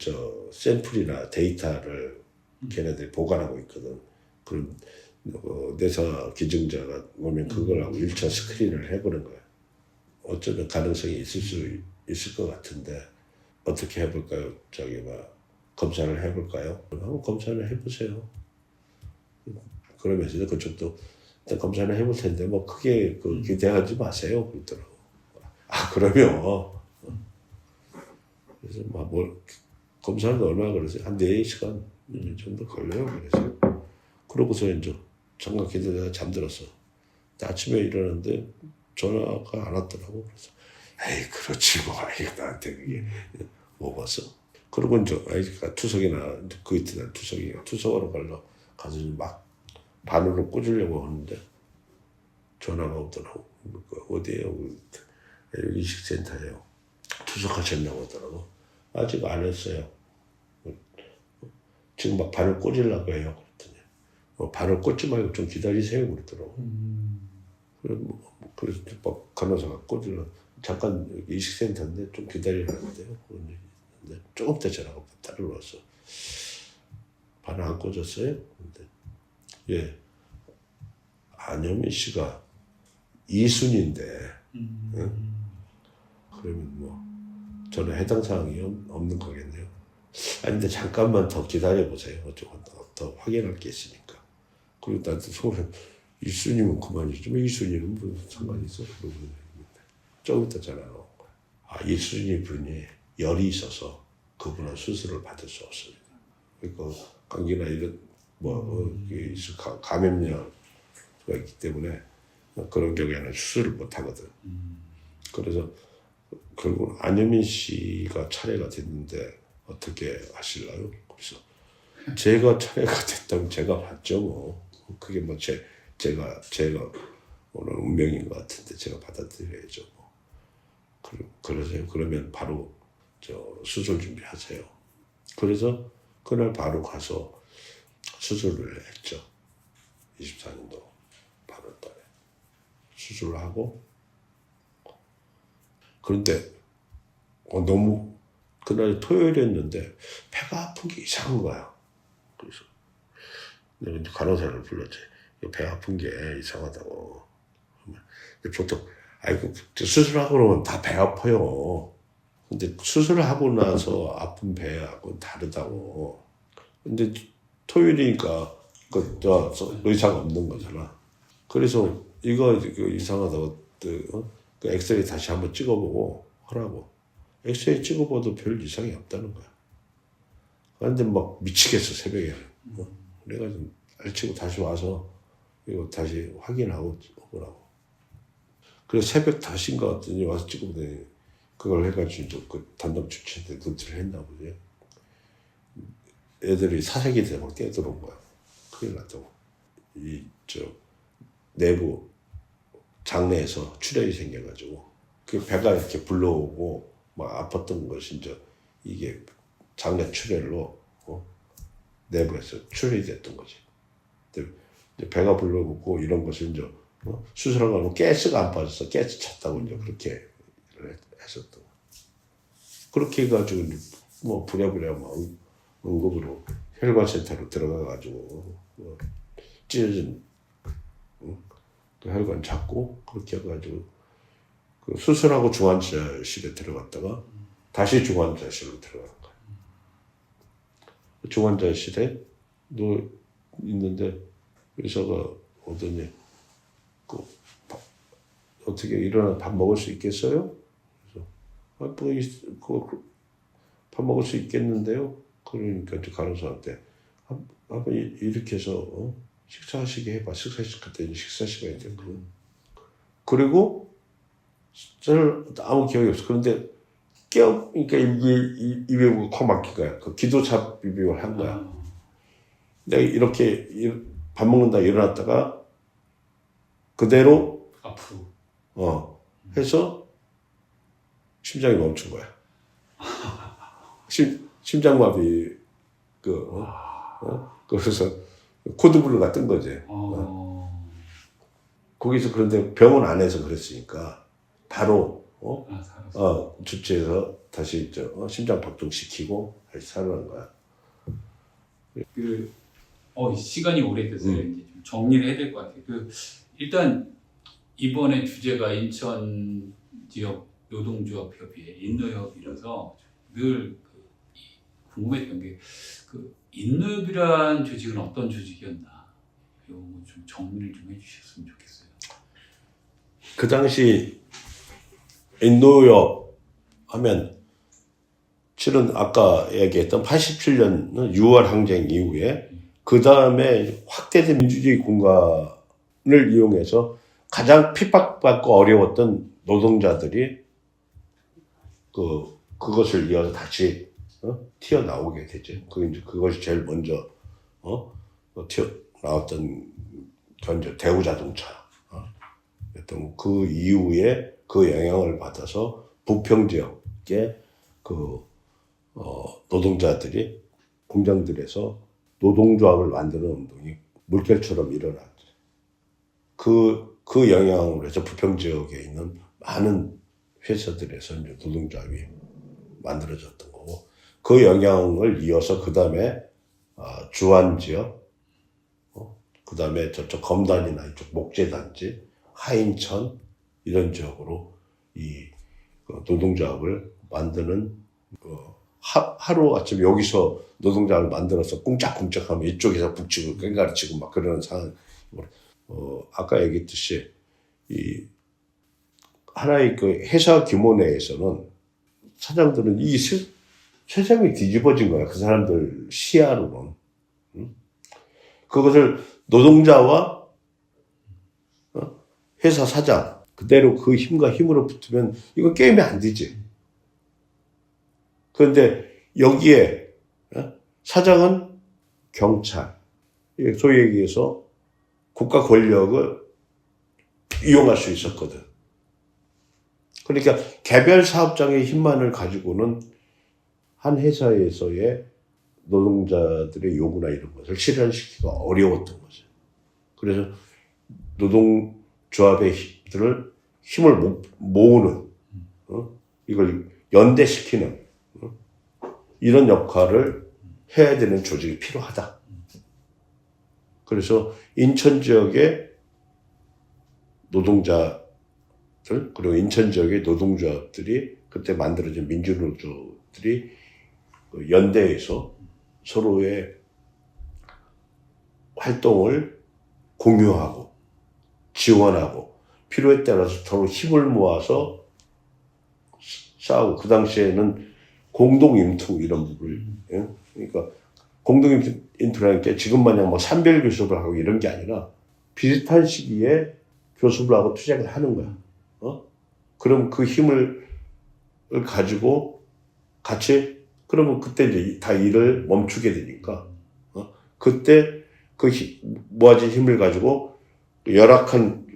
샘플이나 데이터를 걔네들이 보관하고 있거든. 그럼 내사 기증자가 오면 그걸 하고 1차 스크린을 해보는 거야. 어쩌면 가능성이 있을 수 있을 것 같은데 어떻게 해볼까요? 검사를 해볼까요? 한번 검사를 해보세요. 그러면서 그쪽도 일단 검사를 해볼 텐데 뭐 크게 기대하지 마세요. 그러더라고. 그러면 그래서 검사는 얼마나 걸렸어요? 한 4시간 정도 걸려요. 그래서 그러고서 이제 잠깐 기다리다가 잠들었어. 아침에 일어났는데 전화가 안 왔더라고. 그래서 에이 그렇지 뭐 나한테 그게 먹었어. 그리고 이제 아이가 투석이나 그 이튿날 투석으로 가서 막 바늘로 꽂으려고 하는데 전화가 오더라고. 어디에요? 이식센터예요. 투석하셨냐고 하더라고. 아직 안 했어요. 지금 막 바늘 꽂으려고 해요. 그랬더니 바늘 꽂지 말고 좀 기다리세요. 그러더라고. 그래서 막 간호사가 꽂으려 잠깐 이식센터인데 좀 기다리라는데요. 근데 조금 더 전화가 따로 왔어. 바늘 안 꽂았어요? 근데 예. 안효민 씨가 이순인데 응? 그러면 저는 해당 사항이 없는 거겠네요. 아니 근데 잠깐만 더 기다려보세요. 더 확인할 게 있으니까. 그리고 나한테 소문 이순이면 그만이지. 이순이는 무슨 상관이 있어? 그러고 조금 있다 전화가 온 거야. 이순이 분이 열이 있어서 그분은 수술을 받을 수 없습니다. 그러니까 감기나 이런 감염력이 있기 때문에 그런 경우에는 수술을 못 하거든. 그래서 결국 안효민 씨가 차례가 됐는데 어떻게 하실래요? 그래서 제가 차례가 됐다면 제가 받죠 뭐. 그게 제가 오늘 운명인 것 같은데 제가 받아들여야죠 뭐. 그러세요? 그러면 바로 수술 준비하세요. 그래서 그날 바로 가서 수술을 했죠. 24년도 8월달에 수술을 하고 그런데 너무 그날 토요일이었는데 배가 아픈 게 이상한 거야. 그래서 내가 이제 간호사를 불렀지. 배 아픈 게 이상하다고. 보통 수술하고 그러면 다 배 아파요. 근데 수술을 하고 나서 아픈 배하고 다르다고. 근데 토요일이니까 의사가 없는 거잖아. 그래서 이거 이상하다고 그 엑스레이 다시 한번 찍어보고 하라고. 엑스레이 찍어봐도 별 이상이 없다는 거야. 그런데 막 미치겠어 새벽에. 내가 좀 알치고 다시 와서 이거 다시 확인하고 오라고. 그래서 새벽 다시인가 같더니 와서 찍어보더니 그걸 해가지고 그 담당 주치한테 노트를 했나 보지. 애들이 사색이 돼서 막 뛰어들어온 거야. 큰일 났다고. 내부 장내에서 출혈이 생겨가지고 그 배가 이렇게 불러오고 막 아팠던 것이 이제 이게 장내 출혈로 내부에서 출혈이 됐던 거지. 이제 배가 불러오고 이런 것을 이제 수술하고 나면 가스가 안 빠졌어. 가스 찼다고 이제 그렇게 했었던 거. 그렇게 해가지고 부랴부랴 막 응급으로 혈관센터로 들어가가지고 찢어진 그 혈관 잡고 그렇게 해가지고 그 수술하고 중환자실에 들어갔다가 다시 중환자실로 들어가는 거야. 중환자실에 있는데 의사가 오더니 어떻게 일어나 밥 먹을 수 있겠어요? 그래서 밥 먹을 수 있겠는데요? 그러니까 간호사한테 한번 이렇게 해서 식사하시게 해봐. 식사시켰더니 식사 시간이 됐거든. 그리고 저는 아무 기억이 없어. 그런데 그러니까 입에 코 막힌 거야. 그 기도차 비빔을 한 거야. 내가 이렇게 밥 먹는다 일어났다가 그대로 앞으로 해서 심장이 멈춘 거야. 심장마비 그래서 코드블루가 뜬 거지. 거기서 그런데 병원 안에서 그랬으니까 바로 살았어. 주치해서 다시 심장 박동시키고 다시 살아난 거야. 시간이 오래돼서 이제 좀 정리를 해야 될 것 같아요. 일단 이번에 주제가 인천 지역 노동조합 협의회 인노협이라서 늘 궁금했던 게 인노협이란 조직은 어떤 조직이었나, 이거 좀 정리를 좀 해주셨으면 좋겠어요. 그 당시 인노협 하면 실은 아까 얘기했던 87년 6월 항쟁 이후에 그 다음에 확대된 민주주의 공간을 이용해서 가장 핍박받고 어려웠던 노동자들이 그것을 이어서 다시 튀어나오게 되죠. 그것이 제일 먼저 튀어나왔던 전제 대우자동차. 그 이후에 그 영향을 받아서 부평 지역의 노동자들이 공장들에서 노동조합을 만드는 운동이 물결처럼 일어났죠. 그 영향으로 해서 부평 지역에 있는 많은 회사들에서 이제 노동조합이 만들어졌던 거고, 그 영향을 이어서 그 다음에 주안 지역, 그 다음에 저쪽 검단이나 이쪽 목재단지, 하인천 이런 지역으로 이 노동조합을 만드는 하루 아침 여기서 노동조합을 만들어서 꿍짝꿍짝하면 이쪽에서 북치고 깽가리치고 막 그러는 상황. 아까 얘기했듯이 이 하나의 그 회사 규모 내에서는 사장들은 이 세상이 뒤집어진 거야. 그 사람들 시야로는. 그것을 노동자와 회사 사장 그대로 그 힘과 힘으로 붙으면 이거 게임이 안 되지. 그런데 여기에 사장은 경찰, 소위 얘기해서 국가 권력을 이용할 수 있었거든. 그러니까 개별 사업장의 힘만을 가지고는 한 회사에서의 노동자들의 요구나 이런 것을 실현시키기가 어려웠던 거죠. 그래서 노동조합들을 힘을 모으는, 이걸 연대시키는 이런 역할을 해야 되는 조직이 필요하다. 그래서 인천 지역의 노동자들, 그리고 인천 지역의 노동조합들이 그때 만들어진 민주노조들이 연대해서 서로의 활동을 공유하고 지원하고 필요에 따라서 서로 힘을 모아서 싸우고, 그 당시에는 공동임투 이런 부분을, 그러니까 공동임투라는 게 지금 마냥 뭐 산별 교섭을 하고 이런 게 아니라 비슷한 시기에 교섭을 하고 투쟁을 하는 거야. 그럼 그 힘을 가지고 같이, 그러면 그때 이제 다 일을 멈추게 되니까, 그때 그 모아진 힘을 가지고 열악한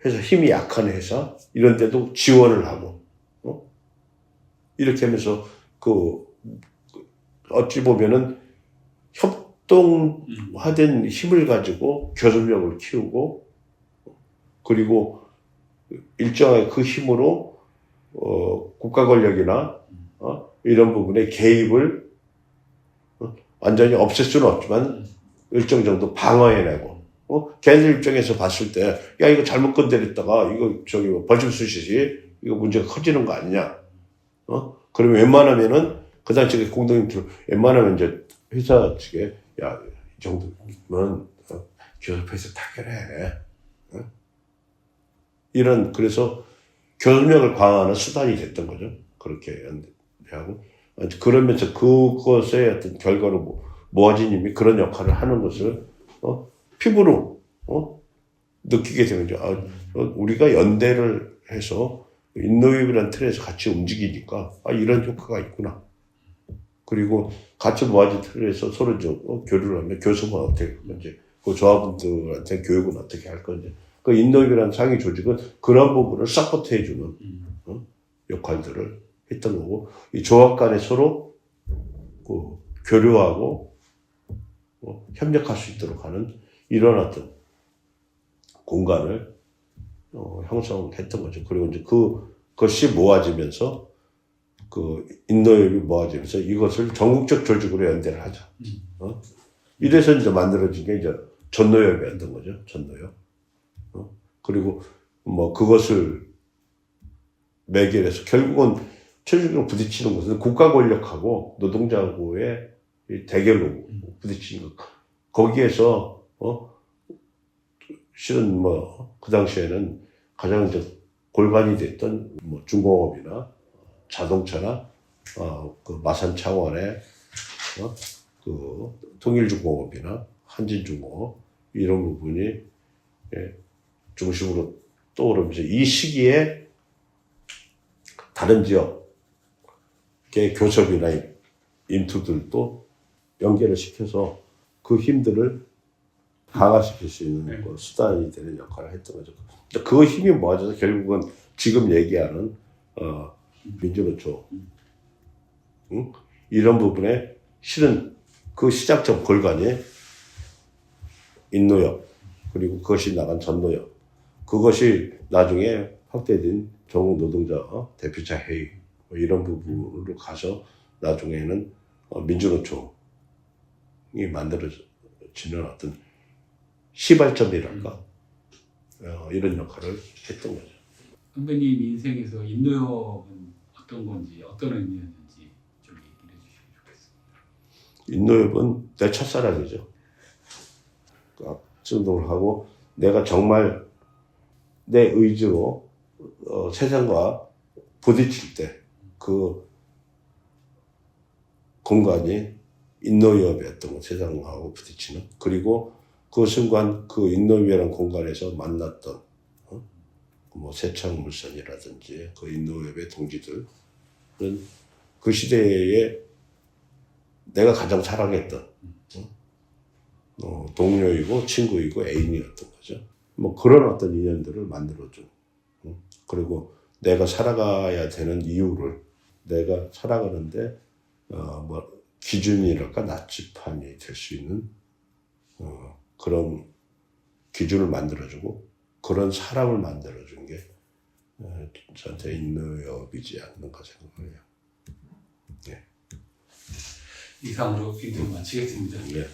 회사, 힘이 약한 회사, 이런 데도 지원을 하고, 이렇게 하면서 어찌 보면은 협동화된 힘을 가지고 교섭력을 키우고, 그리고 일정하게 그 힘으로 국가 권력이나 이런 부분에 개입을 완전히 없앨 수는 없지만 일정 정도 방어해내고, 걔들 입장에서 봤을 때, 야, 이거 잘못 건드렸다가 이거 벌점 수시지, 이거 문제가 커지는 거 아니냐. 그러면 웬만하면은 그 당시에 공동임투 웬만하면 이제 회사 측에, 야, 이 정도면 교섭해서 타결해. 그래서 교섭력을 강화하는 수단이 됐던 거죠. 그렇게 하고, 그러면서 그것의 어떤 결과로 모아진 힘이 그런 역할을 하는 것을 피부로 느끼게 되면, 우리가 연대를 해서 인노협이라는 틀에서 같이 움직이니까 이런 효과가 있구나. 그리고 같이 모아진 틀에서 서로 교류를 하면 교섭은 어떻게 하면 이제 그 조합원들한테 교육은 어떻게 할 건지, 그 인노협이라는 상위 조직은 그런 부분을 서포트해주는 역할들을 했던 거고, 이 조합 간에 서로 교류하고 협력할 수 있도록 하는 이런 어떤 공간을 형성했던 거죠. 그리고 이제 그 것이 모아지면서 그 인노협이 모아지면서 이것을 전국적 조직으로 연대를 하자. 이래서 이제 만들어진 게 이제 전노협이었던 거죠. 전노협. 그리고 뭐 그것을 매개해서 결국은 최종적으로 부딪히는 것은 국가 권력하고 노동자하고의 이 대결로 부딪히는 것. 거기에서 실은 뭐 그 당시에는 가장 이제 골반이 됐던 뭐 중공업이나 자동차나 그 마산 창원의 그 통일중공업이나 한진중공업 이런 부분이 중심으로 떠오르면서 이 시기에 다른 지역의 교섭이나 인투들도 연계를 시켜서 그 힘들을 강화시킬 수 있는 그 수단이 되는 역할을 했던 거죠. 그 힘이 모아져서 결국은 지금 얘기하는 민주노총 이런 부분에 실은 그 시작점 골간이 인노협 그리고 그것이 나간 전노협 그것이 나중에 확대된 전국 노동자 대표자 회의 뭐 이런 부분으로 가서 나중에는 민주노총이 만들어지는 어떤 시발점이랄까 이런 역할을 했던 거죠. 선배님 인생에서 인노협은 어떤 건지 어떤 의미였는지 좀 얘기를 해주시면 좋겠습니다. 인노협은 내 첫사랑이죠. 악순동을 하고 내가 정말 내 의지로 세상과 부딪힐 때 그 공간이 인노협이었던 거 세상하고 부딪히는 그리고 그 순간 그 인노협이라는 공간에서 만났던 뭐 세창물산이라든지 그 인노협의 동지들은 그 시대에 내가 가장 사랑했던 동료이고 친구이고 애인이었던 거죠. 뭐 그런 어떤 인연들을 만들어준 그리고 내가 살아가야 되는 이유를 내가 살아가는데 뭐 기준이랄까 나침판이 될 수 있는 그런 기준을 만들어주고 그런 사람을 만들어준 게 저한테 인노협이지 않는가 생각해요. 네. 이상으로 인터뷰 마치겠습니다. 네.